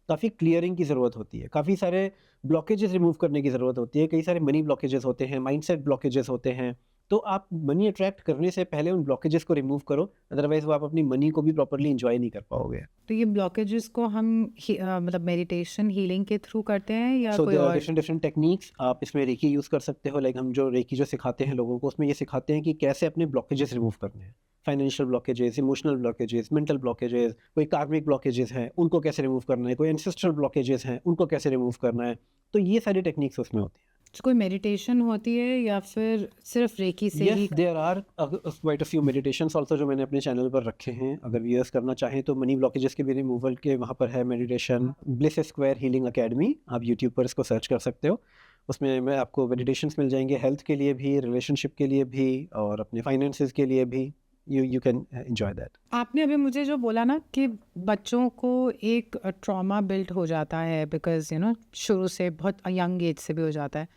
काफ़ी क्लियरिंग की ज़रूरत होती है, काफ़ी सारे ब्लॉकेजेस रिमूव करने की ज़रूरत होती है। कई सारे मनी ब्लॉकेजेस होते हैं, माइंडसेट ब्लॉकेजेस होते हैं, तो आप मनी अट्रैक्ट करने से पहले उन ब्लॉकेजेस को रिमूव करो, अदरवाइज वो आप अपनी मनी को भी प्रॉपर्ली इंजॉय नहीं कर पाओगे। तो ये ब्लॉकेजेस को हम मतलब मेडिटेशन हीलिंग के थ्रू करते हैं या सो कोई देयर आर और? Different different techniques. आप इसमें रेकी यूज़ कर सकते हो, लाइक हम जो रेकी जो सिखाते हैं लोगों को, उसमें ये सिखाते हैं कि कैसे अपने ब्लॉकेजेस रिमूव करने हैं। Financial blockages, emotional blockages, mental blockages, कोई कार्मिक ब्लॉकेजेस हैं उनको कैसे रिमूव करना है, कोई एंसेस्ट्रल ब्लॉकेजेस हैं उनको कैसे रिमूव करना है। तो ये सारी टेक्निक्स उसमें होती हैं। कोई मेडिटेशन होती है या फिर सिर्फ रेकी से ही? Yes, there are quite a few meditations also जो मैंने अपने चैनल पर रखे हैं। अगर व्यूअर्स करना चाहें तो मनी ब्लॉकेजेस के भी रिमूवल के वहाँ पर है meditation. Bliss square healing academy, आप यूट्यूब पर इसको सर्च कर सकते हो। उसमें मैं आपको मेडिटेशंस मिल जाएंगे, हेल्थ के लिए भी, रिलेशनशिप के लिए भी, और अपने फाइनेंसेस के लिए भी। You can enjoy that. आपने अभी मुझे जो बोला ना कि बच्चों को एक ट्रॉमा बिल्ट हो जाता है बिकॉज शुरू से बहुत यंग एज से भी हो जाता है,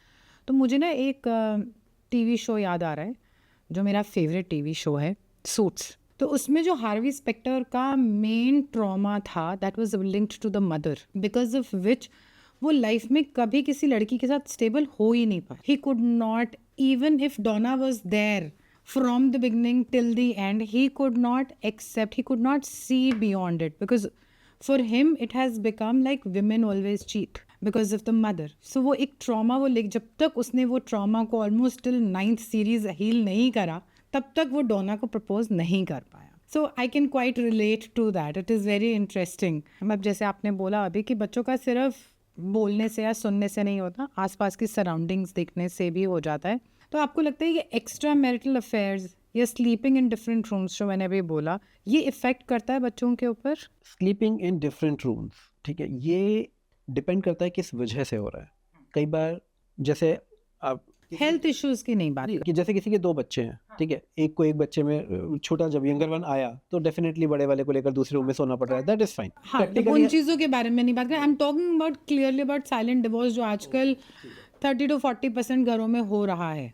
तो मुझे ना एक टीवी शो याद आ रहा है जो मेरा फेवरेट टीवी शो है, सूट्स। तो उसमें जो हार्वी स्पेक्टर का मेन ट्रॉमा था that was linked to the mother, because of which वो लाइफ में कभी किसी लड़की के साथ स्टेबल हो ही नहीं पाया। He could not, even if Donna was there from the beginning till the end, he could not accept, he could not see beyond it, because for him it has become like women always cheat because of the mother. So वो एक trauma वो जब तक उसने वो trauma को almost till 9th series heal नहीं करा, तब तक वो डोना को propose नहीं कर पाया। So I can quite relate to that, it is very interesting. मतलब जैसे आपने बोला अभी कि बच्चों का सिर्फ बोलने से या सुनने से नहीं होता, आसपास की सराउंडिंग्स देखने से भी हो जाता है। तो आपको लगता है कि एक्स्ट्रा मैरिटल अफेयर्स या स्लीपिंग इन डिफरेंट रूम्स जो मैंने अभी बोला, ये इफ़ेक्ट करता है बच्चों के ऊपर? स्लीपिंग इन डिफरेंट रूम्स, ठीक है, ये डिपेंड करता है किस वजह से हो रहा है। कई बार जैसे आप हेल्थ इश्यूज़ की नहीं बात नहीं, कर, कि जैसे किसी के 2 बच्चे हैं, ठीक है? एक बच्चे में छोटा जब यंगर वन आया, तो डेफ़िनेटली बड़े वाले को लेकर दूसरे रूम में सोना पड़ रहा है, दैट इज़ फाइन। हाँ, तो प्रैक्टिकली उन चीज़ों के बारे में नहीं बात कर, I am talking about clearly about silent divorce जो आजकल 30 to 40% घरों में हो रहा है।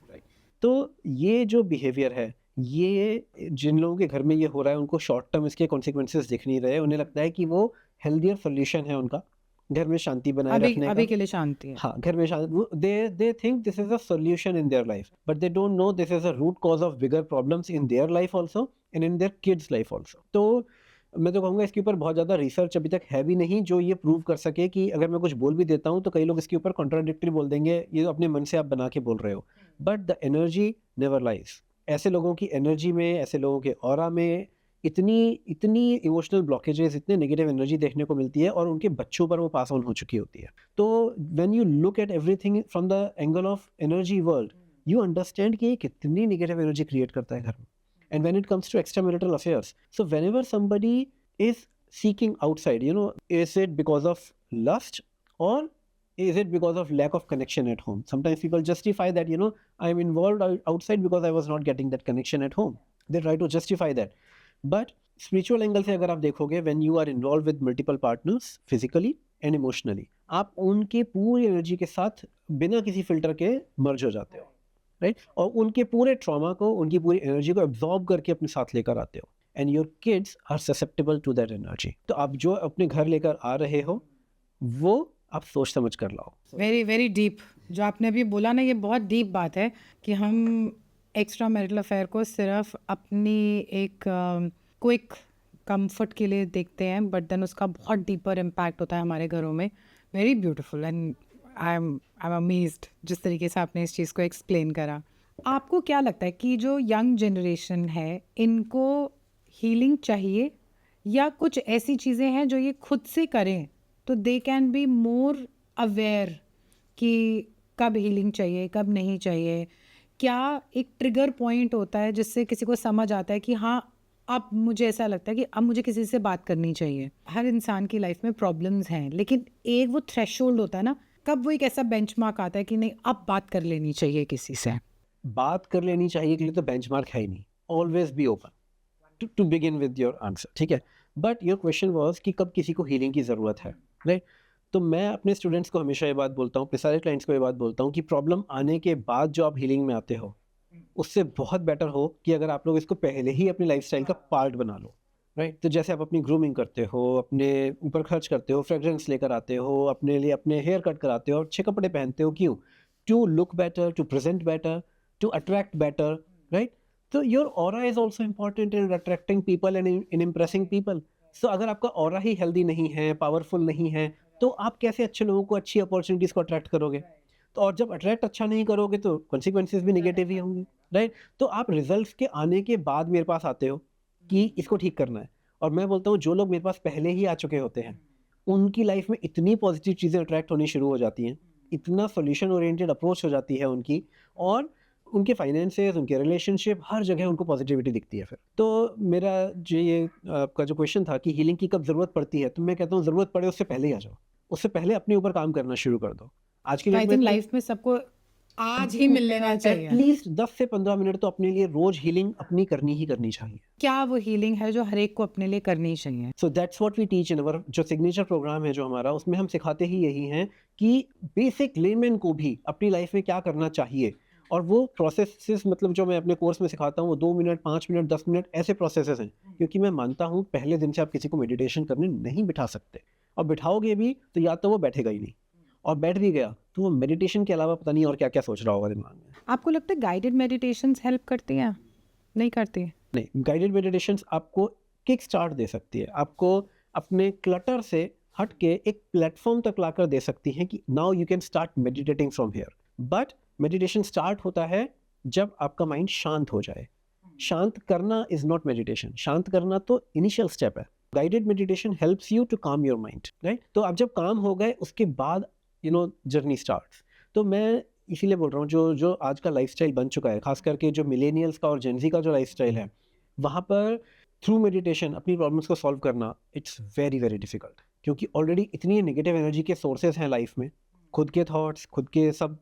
तो ये जो बिहेवियर है, ये जिन लोगों के घर में ये हो रहा है, उनको शॉर्ट टर्म इसके कॉन्सिक्वेंसेस दिख नहीं रहे। उन्हें लगता है कि वो हेल्थियर सॉल्यूशन है उनका, घर में शांति बनाए अभी रखने अभी का। के लिए शांति है। हाँ, घर में they think this is a solution in their life, but they don't know this is a root cause of bigger problems in their life also and in their kids life also. तो मैं तो कहूँगा इसके ऊपर बहुत ज़्यादा रिसर्च अभी तक है भी नहीं जो ये प्रूव कर सके कि अगर मैं कुछ बोल भी देता हूँ तो कई लोग इसके ऊपर कॉन्ट्राडिक्टरी बोल देंगे, ये तो अपने मन से आप बना के बोल रहे हो। But the energy never lies. ऐसे लोगों की एनर्जी में, ऐसे लोगों के ऑरा में इतनी इतनी इमोशनल ब्लॉकेजेस, इतने नेगेटिव एनर्जी देखने को मिलती है और उनके बच्चों पर वो पास ऑन हो चुकी होती है। तो when you look at everything from the angle of energy world, you understand कि ये कितनी नेगेटिव एनर्जी क्रिएट करता है घर में। And when it comes to extramarital affairs, so whenever somebody is seeking outside, you know, is it because of lust or is it because of lack of connection at home? Sometimes people justify that, you know, I'm involved outside because I was not getting that connection at home. They try to justify that. But spiritual angle से अगर आप देखोगे, when you are involved with multiple partners physically and emotionally, आप उनके पूरी एनर्जी के साथ बिना किसी फिल्टर के मर्ज हो जाते हो, राइट? और उनके पूरे ट्रॉमा को, उनकी पूरी एनर्जी को एब्जॉर्ब करके अपने साथ लेकर आते हो and your kids are susceptible to that energy. तो आप जो अपने घर लेकर आ रहे हो वो आप सोच समझ कर लाओ। वेरी वेरी डीप जो आपने अभी बोला ना, ये बहुत डीप बात है कि हम एक्स्ट्रा मैरिटल अफेयर को सिर्फ अपनी एक क्विक कंफर्ट के लिए देखते हैं, बट देन उसका बहुत डीपर इम्पैक्ट होता है हमारे घरों में। Very beautiful and I am amazed जिस तरीके से आपने इस चीज़ को एक्सप्लेन करा। आपको क्या लगता है कि जो यंग जनरेशन है इनको हीलिंग चाहिए या कुछ ऐसी चीज़ें हैं जो ये खुद से करें तो they can be more aware कि कब हीलिंग चाहिए कब नहीं चाहिए? क्या एक ट्रिगर पॉइंट होता है जिससे किसी को समझ आता है कि हाँ, अब मुझे ऐसा लगता है कि अब मुझे किसी से बात करनी चाहिए? हर इंसान की लाइफ में प्रॉब्लम्स हैं, लेकिन एक वो थ्रेशोल्ड होता है ना, कब वो एक ऐसा बेंचमार्क आता है कि नहीं अब बात कर लेनी चाहिए किसी से? बात कर लेनी चाहिए के लिए तो बेंचमार्क है ही नहीं। Always be open to begin with your answer, ठीक है? बट योर क्वेश्चन वाज कि कब किसी को हीलिंग की ज़रूरत है, राइट? तो मैं अपने स्टूडेंट्स को हमेशा ये बात बोलता हूँ, अपने सारे क्लाइंट्स को ये बात बोलता हूँ कि प्रॉब्लम आने के बाद जो आप हीलिंग में आते हो, उससे बहुत बेटर हो कि अगर आप लोग इसको पहले ही अपनी लाइफस्टाइल का पार्ट बना लो, राइट? तो जैसे आप अपनी ग्रूमिंग करते हो, अपने ऊपर खर्च करते हो, फ्रेग्रेंस लेकर आते हो, अपने लिए अपने हेयर कट कराते हो, अच्छे कपड़े पहनते हो, क्यों? To look better, to present better, to attract better, right? So your aura is also important in attracting people and in impressing people. So अगर आपका aura ही healthy नहीं है, powerful नहीं है, तो आप कैसे अच्छे लोगों को, अच्छी opportunities को attract करोगे? तो और जब attract अच्छा नहीं करोगे तो consequences भी negative ही होंगे, right? तो आप results के आने के बाद मेरे पास आते हो कि इसको ठीक करना है, और मैं बोलता हूँ जो लोग मेरे पास पहले ही आ चुके होते हैं उनकी लाइफ में इतनी पॉजिटिव चीज़ें अट्रैक्ट होनी शुरू हो जाती हैं, इतना सोल्यूशन ओरिएंटेड अप्रोच हो जाती है उनकी, और उनके फाइनेंसेस, उनके रिलेशनशिप, हर जगह उनको पॉजिटिविटी दिखती है फिर। तो मेरा जो ये आपका जो क्वेश्चन था कि हीलिंग की कब ज़रूरत पड़ती है, तो मैं कहता हूँ ज़रूरत पड़े उससे पहले ही आ जाओ, उससे पहले अपने ऊपर काम करना शुरू कर दो। आज की आई डेट थिंक में लाइफ में सबको आज ही मिल लेना चाहिए। एटलीस्ट 10 से 15 मिनट तो अपने लिए रोज हीलिंग अपनी करनी ही करनी चाहिए। क्या वो हीलिंग है जो हर एक को अपने लिए करनी चाहिए? So that's what we teach in our जो सिग्नेचर प्रोग्राम है जो हमारा, उसमें हम सिखाते ही यही हैं कि बेसिक लेमैन को भी अपनी लाइफ में क्या करना चाहिए, और वो प्रोसेसेस मतलब जो मैं अपने कोर्स में सिखाता हूँ वो 2 मिनट, 5 मिनट, 10 मिनट ऐसे प्रोसेसेस हैं, क्योंकि मैं मानता हूँ पहले दिन से आप किसी को मेडिटेशन करने नहीं बिठा सकते, और बिठाओगे भी तो या तो वो बैठेगा ही नहीं, और बैठ भी गया तो वो मेडिटेशन के अलावा पता नहीं और क्या क्या सोच रहा होगा दिमाग में। आपको लगता है गाइडेड मेडिटेशंस हेल्प करती हैं? नहीं करती? नहीं, गाइडेड मेडिटेशंस आपको किक स्टार्ट दे सकती है, आपको अपने क्लटर से हट के एक प्लेटफॉर्म तक लाकर दे सकती हैं कि now you can start meditating from here. But meditation start होता है जब आपका माइंड शांत हो जाए, शांत करना इज नॉट मेडिटेशन, शांत करना तो इनिशियल स्टेप है। Guided meditation helps you to calm your mind, right? तो आप जब काम हो गए उसके बाद जर्नी स्टार्ट्स। तो मैं इसीलिए बोल रहा हूँ जो जो आज का लाइफस्टाइल बन चुका है, खास करके जो मिलेनियल्स का और जेनजी का जो लाइफस्टाइल है, वहाँ पर थ्रू मेडिटेशन अपनी प्रॉब्लम्स को सॉल्व करना इट्स वेरी वेरी डिफिकल्ट, क्योंकि ऑलरेडी इतनी नेगेटिव एनर्जी के सोर्सेज हैं लाइफ में। खुद के थॉट्स, खुद के सब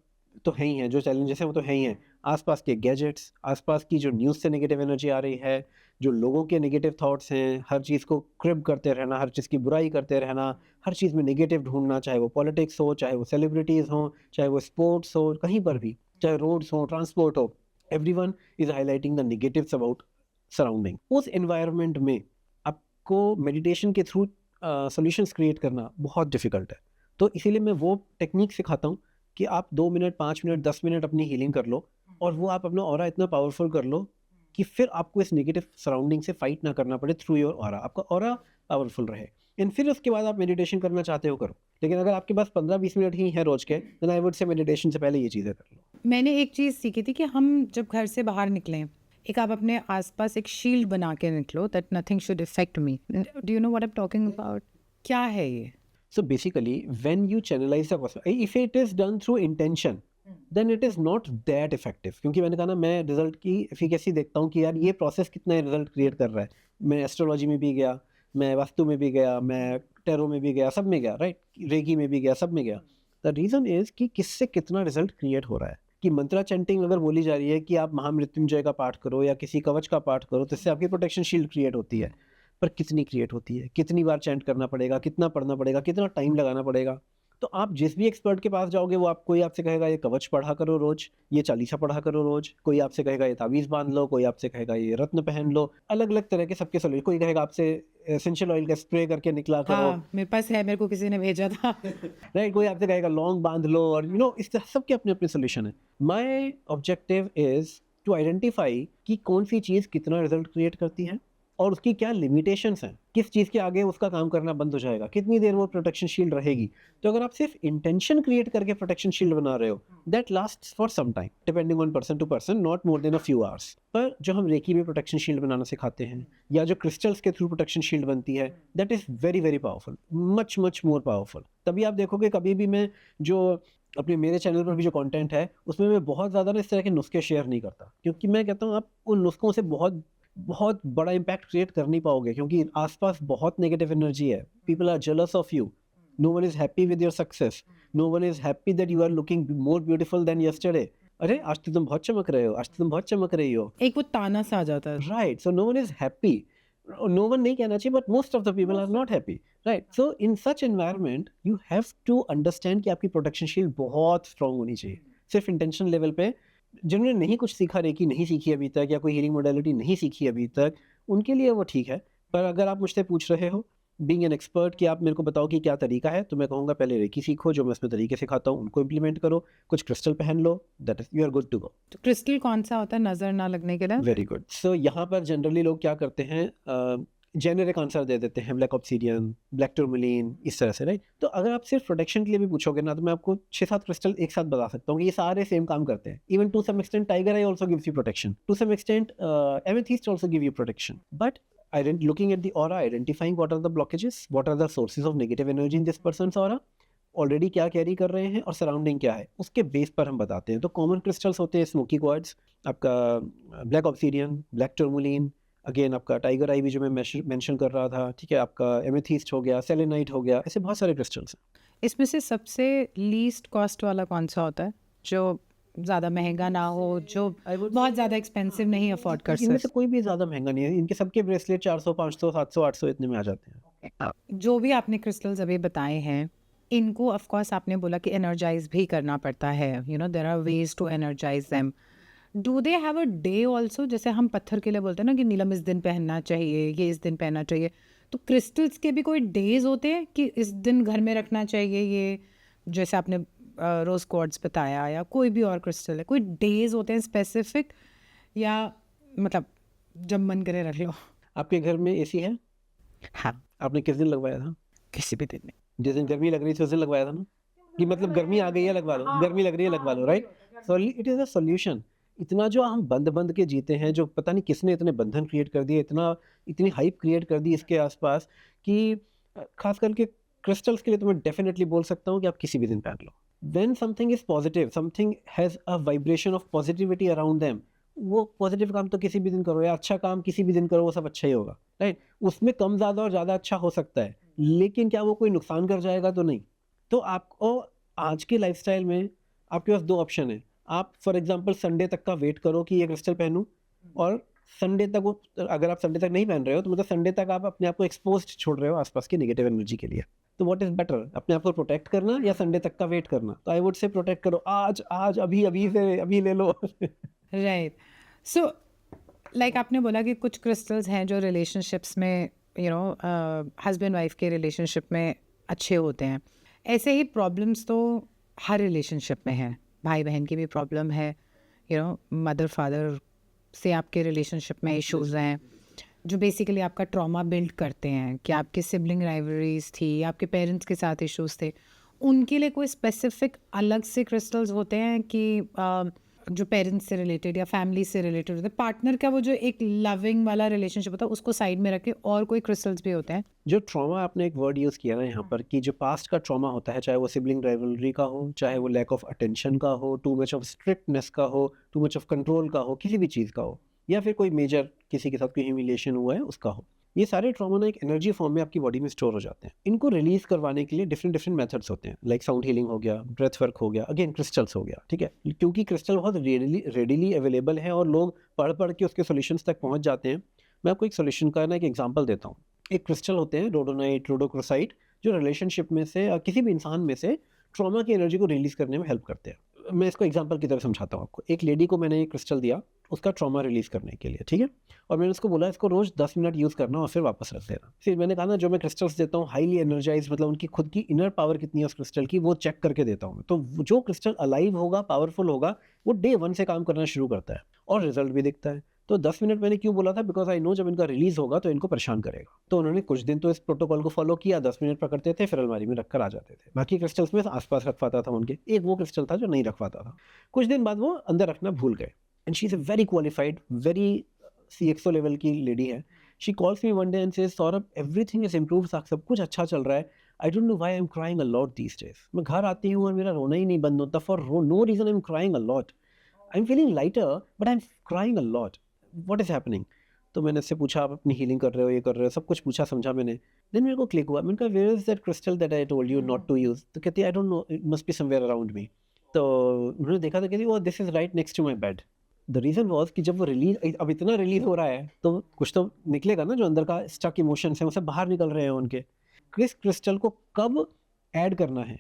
तो है ही हैं, जो चैलेंजेस हैं वो तो है ही हैं, आसपास के गैजेट्स, आसपास की जो न्यूज़ से नेगेटिव एनर्जी आ रही है, जो लोगों के नेगेटिव थॉट्स हैं, हर चीज़ को क्रिब करते रहना, हर चीज़ की बुराई करते रहना, हर चीज़ में नेगेटिव ढूंढना, चाहे वो पॉलिटिक्स हो, चाहे वो सेलिब्रिटीज़ हो, चाहे वो स्पोर्ट्स हो, कहीं पर भी, चाहे रोड्स हो, ट्रांसपोर्ट हो, everyone is highlighting the negatives about surrounding. उस एनवायरनमेंट में आपको मेडिटेशन के थ्रू सॉल्यूशंस क्रिएट करना बहुत डिफिकल्ट है। तो इसीलिए मैं वो टेक्निक सिखाता हूँ कि आप 2 मिनट, 5 मिनट, 10 मिनट अपनी हीलिंग कर लो, और वो आप अपना ऑरा इतना पावरफुल कर लो कि फिर आपको इस नेगेटिव सराउंडिंग से फाइट ना करना पड़े थ्रू योर ऑरा, आपका ऑरा पावरफुल रहे। एंड फिर उसके बाद आप मेडिटेशन करना चाहते हो करो, लेकिन अगर आपके पास 15-20 मिनट ही है रोज के, then I would say meditation से पहले ये चीज़ें कर लो। मैंने एक चीज़ सीखी थी कि हम जब घर से बाहर निकलें, एक आप अपने आसपास एक शील्ड बना के निकलो, that nothing should effect me. Do you know what I am talking about? क्या है ये? So basically, when you channelize the cosmos, if it is done through intention, then it is not that effective. क्योंकि मैंने कहा ना, मैं रिजल्ट की एफिकेसी देखता हूँ कि यार ये प्रोसेस कितना रिजल्ट क्रिएट कर रहा है। मैं एस्ट्रोलॉजी में भी गया, मैं वास्तु में भी गया, मैं टैरो में भी गया, सब में गया, राइट? रेकी में भी गया, सब में गया। द रीज़न इज कि किससे कितना रिजल्ट क्रिएट हो रहा है। कि मंत्रा चैंटिंग अगर बोली जा रही है कि आप महामृत्युंजय का पाठ करो या किसी कवच का पाठ करो, तो इससे आपकी प्रोटेक्शन शील्ड क्रिएट होती है, पर कितनी क्रिएट होती है, कितनी बार चैंट करना पड़ेगा, कितना पढ़ना पड़ेगा, कितना टाइम लगाना पड़ेगा। तो आप जिस भी एक्सपर्ट के पास जाओगे, वो आप, कोई आपसे कहेगा ये कवच पढ़ा करो रोज, ये चालीसा पढ़ा करो रोज, कोई आपसे कहेगा ये तावीज़ बांध लो, कोई आपसे कहेगा ये रत्न पहन लो, अलग अलग तरह के सबके सॉल्यूशन। कोई कहेगा आपसे एसेंशियल ऑयल का स्प्रे करके निकला करो, हाँ, मेरे पास है, मेरे को किसी ने भेजा था। राइट? कोई आपसे कहेगा लौंग बांध लो, और इस तरह सबके अपने अपने सोल्यूशन है। My objective is to identify कि कौन सी चीज़ कितना रिजल्ट क्रिएट करती है और उसकी क्या लिमिटेशंस हैं, किस चीज़ के आगे उसका काम करना बंद हो जाएगा, कितनी देर वो प्रोटेक्शन शील्ड रहेगी। तो अगर आप सिर्फ इंटेंशन क्रिएट करके प्रोटेक्शन शील्ड बना रहे हो, that lasts for some time, depending on person to person, not more than a few hours. पर जो हम रेकी में प्रोटेक्शन शील्ड बनाना सिखाते हैं, या जो क्रिस्टल्स के थ्रू प्रोटेक्शन शील्ड बनती है, that is very very powerful, much much more powerful. तभी आप देखोगे, कभी भी मैं जो अपने मेरे चैनल पर भी जो कंटेंट है, उसमें मैं बहुत ज़्यादा ना इस तरह के नुस्खे शेयर नहीं करता, क्योंकि मैं कहता हूँ आप उन नुस्खों से बहुत बहुत बड़ा इम्पैक्ट क्रिएट कर नहीं पाओगे, क्योंकि आसपास बहुत नेगेटिव एनर्जी है। People are jealous of you, no one is happy with your success, no one is happy that you are looking more beautiful than yesterday. अरे आज तो तुम बहुत चमक रहे हो, आज तो तुम बहुत चमक रही हो, एक वो ताना सा आ जाता है। Right? So no one is happy, no one नहीं कहना चाहिए, but most of the people are not happy, right? So in such environment you have to understand कि आपकी प्रोटेक्शन शील्ड बहुत स्ट्रांग होनी चाहिए। सिर्फ इंटेंशन लेवल पे, जिन्होंने नहीं कुछ सीखा, रेकी नहीं सीखी अभी तक, या कोई हीलिंग मोडेलिटी नहीं सीखी अभी तक, उनके लिए वो ठीक है। पर अगर आप मुझसे पूछ रहे हो बीइंग एन एक्सपर्ट कि आप मेरे को बताओ कि क्या तरीका है, तो मैं कहूँगा पहले रेकी सीखो, जो मैं इसमें तरीके सिखाता हूँ उनको इम्प्लीमेंट करो, कुछ क्रिस्टल पहन लो, that is you are good to go. तो क्रिस्टल कौन सा होता है नजर ना लगने के लिए? Very good. सो यहाँ पर जनरली लोग क्या करते हैं, जेनेरिक आंसर दे देते हैं, ब्लैक ऑब्सीडियन, ब्लैक टूरमैलिन, इस तरह से, राइट? तो अगर आप सिर्फ प्रोटेक्शन के लिए भी पूछोगे ना, तो मैं आपको 6-7 क्रिस्टल एक साथ बता सकता हूँ कि ये सारे सेम काम करते हैं। Even to some extent tiger eye also gives you protection, to some extent amethyst also give you protection. But looking at the aura, identifying what are the blockages, what are the sources of negative energy in this person's aura, already क्या कैरी कर रहे हैं और सराउंडिंग क्या है, उसके बेस पर हम बताते हैं। तो कॉमन क्रिस्टल्स होते हैं स्मोकी क्वार्ट्ज, आपका ब्लैक ऑब्सीडियन, ब्लैक टूरमैलिन, अगेन आपका टाइगर आई भी जो मैं मेंशन कर रहा था, ठीक है, आपका एमेथिस्ट हो गया, सेलेनाइट हो गया, ऐसे बहुत सारे क्रिस्टल्स हैं। इसमें से सबसे लीस्ट कॉस्ट वाला कौन सा होता है, जो ज़्यादा महंगा ना हो, जो बहुत ज़्यादा एक्सपेंसिव नहीं अफोर्ड कर इनमें सकते? से कोई भी ज़्यादा महंगा नहीं है, इनके सबके ब्रेसलेट 400, 500, 700, 800 इतने में आ जाते हैं। जो भी आपने क्रिस्टल्स अभी बताए हैं, इनको ऑफ कोर्स आपने बोला कि एनर्जाइज भी करना पड़ता है, you know there are ways to energize them. Do they have a day also? जैसे हम पत्थर के लिए बोलते हैं ना कि नीलम इस दिन पहनना चाहिए, ये इस दिन पहनना चाहिए, तो क्रिस्टल्स के भी कोई डेज होते हैं कि इस दिन घर में रखना चाहिए ये, जैसे आपने रोज क्वार्ट्ज बताया, या कोई भी और क्रिस्टल है, कोई डेज होते हैं स्पेसिफिक, या मतलब जब मन करे रख लो? आपके घर में एसी है? हाँ, आपने किस दिन लगवाया था? किसी भी दिन में। जिस दिन गर्मी लग रही थी उस दिन लगवाया था ना, कि मतलब गर्मी आ गई है लगवा लो, गर्मी लग रही है लगवा लो, right? So it is a solution. इतना जो हम बंद के जीते हैं, जो पता नहीं किसने इतने बंधन क्रिएट कर दिए, इतनी हाइप क्रिएट कर दी इसके आसपास कि खास करके क्रिस्टल्स के लिए तो मैं डेफिनेटली बोल सकता हूँ कि आप किसी भी दिन पहन लो। When something is positive, something has a vibration of positivity around them, वो पॉजिटिव काम तो किसी भी दिन करो या अच्छा काम किसी भी दिन करो, वो सब अच्छा ही होगा, राइट? उसमें कम ज़्यादा और ज़्यादा अच्छा हो सकता है, लेकिन क्या वो कोई नुकसान कर जाएगा? तो नहीं। तो आपको आज के लाइफस्टाइल में आपके पास 2 ऑप्शन है। आप फॉर एग्ज़ाम्पल संडे तक का वेट करो कि ये क्रिस्टल पहनूँ, और संडे तक वो, अगर आप संडे तक नहीं पहन रहे हो तो मतलब संडे तक आप अपने आप को एक्सपोज़्ड छोड़ रहे हो आस-पास की नेगेटिव एनर्जी के लिए। तो व्हाट इज़ बेटर, अपने आप को प्रोटेक्ट करना या संडे तक का वेट करना? तो आई वुड से प्रोटेक्ट करो, आज अभी से अभी ले लो। राइट। सो लाइक आपने बोला कि कुछ क्रिस्टल्स हैं जो रिलेशनशिप्स में हस्बैंड वाइफ के रिलेशनशिप में अच्छे होते हैं। ऐसे ही प्रॉब्लम्स तो हर रिलेशनशिप में है, भाई बहन की भी प्रॉब्लम है, मदर फादर से आपके रिलेशनशिप में इश्यूज हैं जो बेसिकली आपका ट्रॉमा बिल्ड करते हैं, कि आपके सिबलिंग राइवलरीज थी, आपके पेरेंट्स के साथ इश्यूज थे, उनके लिए कोई स्पेसिफिक अलग से क्रिस्टल्स होते हैं कि जो पेरेंट्स से रिलेटेड या फैमिली से रिलेटेड होते हैं, पार्टनर का वो जो एक लविंग वाला रिलेशनशिप होता है उसको साइड में रख के और कोई क्रिस्टल्स भी होते हैं? जो ट्रॉमा, आपने एक वर्ड यूज़ किया ना यहाँ पर, कि जो पास्ट का ट्रॉमा होता है, चाहे वो सिबलिंग राइवलरी का हो, चाहे वो लैक ऑफ अटेंशन का हो, टू मच ऑफ स्ट्रिक्टनेस का हो, टू मच ऑफ कंट्रोल का हो, किसी भी चीज़ का हो, या फिर कोई मेजर किसी के साथ कोई ह्यूमिलिएशन हुआ है उसका हो, ये सारे ट्रॉमा ना एक एनर्जी फॉर्म में आपकी बॉडी में स्टोर हो जाते हैं। इनको रिलीज करवाने के लिए डिफरेंट डिफरेंट मेथड्स होते हैं, लाइक साउंड हीलिंग हो गया, ब्रेथ वर्क हो गया, अगेन क्रिस्टल्स हो गया, ठीक है? क्योंकि क्रिस्टल बहुत रेडिली अवेलेबल है और लोग पढ़ के उसके सॉल्यूशंस तक पहुंच जाते हैं। मैं आपको एक सॉल्यूशन का ना एक एग्जांपल देता हूँ। एक क्रिस्टल होते हैं रोडोनाइट, रोडोक्रोसाइट, जो रिलेशनशिप में से किसी भी इंसान में से ट्रॉमा की एनर्जी को रिलीज करने में हेल्प करते हैं। मैं इसको एग्जांपल की तरह समझाता हूँ आपको। एक लेडी को मैंने ये क्रिस्टल दिया उसका ट्रॉमा रिलीज करने के लिए, ठीक है? और मैंने उसको बोला इसको रोज 10 मिनट यूज़ करना और फिर वापस रख देना। फिर मैंने कहा ना, जो मैं क्रिस्टल्स देता हूँ हाईली एनर्जाइज, मतलब उनकी खुद की इनर पावर कितनी है उस क्रिस्टल की, वो चेक करके देता हूँ। तो जो क्रिस्टल अलाइव होगा, पावरफुल होगा, वो डे 1 से काम करना शुरू करता है और रिजल्ट भी दिखता है। तो 10 मिनट मैंने क्यों बोला था? बिकॉज आई नो जब इनका रिलीज होगा तो इनको परेशान करेगा। तो उन्होंने कुछ दिन तो इस प्रोटोकॉल को फॉलो किया, 10 मिनट पकड़ते थे, फिर अलमारी में रखकर आ जाते थे। बाकी क्रिस्टल्स में आसपास रखवाता था उनके, एक वो क्रिस्टल था जो नहीं रखवाता था। कुछ दिन बाद वो अंदर रखना भूल गए। And she is a very qualified, very CXO level की लेडी है। She calls me one day and says, Saurabh everything is improve, सब कुछ अच्छा चल रहा है, I don't know why I am crying a lot these days. मैं घर आती हूँ और मेरा रोना ही नहीं बंद होता, for no reason I am crying a lot, I am feeling lighter but I am crying a lot, what is happening? तो मैंने उससे पूछा, आप अपनी हीलिंग कर रहे हो, ये कर रहे हो, सब कुछ पूछा समझा मैंने। देन मेरे को क्लिक हुआ, मैंने कहा where is that crystal that I told you not to use? तो कहती है I don't know, it must be somewhere around me. तो उन्होंने देखा तो कहती, वो this is right next to my bed. The reason was कि जब वो रिलीज, अब इतना रिलीज हो रहा है तो कुछ तो निकलेगा ना, जो अंदर का स्टक इमोशंस है वो सब बाहर निकल रहे हैं उनके। किस क्रिस्टल को कब ऐड करना है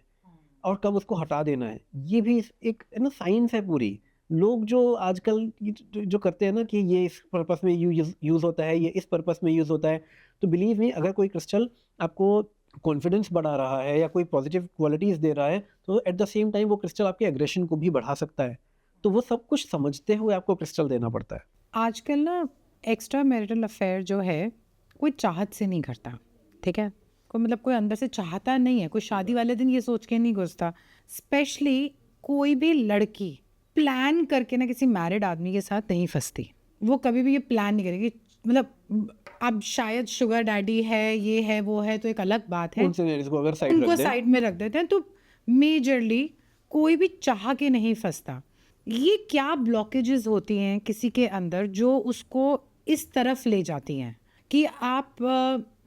और कब उसको हटा देना है, ये भी एक ना साइंस है पूरी। लोग जो आजकल जो करते हैं ना कि ये इस पर्पस में यूज़ होता है, ये इस पर्पस में यूज़ होता है, तो बिलीव मी, अगर कोई क्रिस्टल आपको कॉन्फिडेंस बढ़ा रहा है या कोई पॉजिटिव क्वालिटीज़ दे रहा है, तो एट द सेम टाइम वो क्रिस्टल आपके एग्रेशन को भी बढ़ा सकता है। तो वो सब कुछ समझते हुए आपको क्रिस्टल देना पड़ता है। आजकल ना एक्स्ट्रा मैरिटल अफेयर जो है कोई चाहत से नहीं करता, ठीक है? कोई मतलब कोई अंदर से चाहता नहीं है, कोई शादी वाले दिन ये सोच के नहीं घुसता। स्पेशली कोई भी लड़की प्लान करके ना किसी मैरिड आदमी के साथ नहीं फंसती। वो कभी भी ये प्लान नहीं करेगी, मतलब अब शायद शुगर डैडी है, ये है, वो है, तो एक अलग बात है, उन सिनेरियोज को अगर साइड उनको रख दें, साइड में रख देते हैं। तो मेजरली कोई भी चाह के नहीं फंसता। ये क्या ब्लॉकेजेस होती हैं किसी के अंदर जो उसको इस तरफ ले जाती हैं कि आप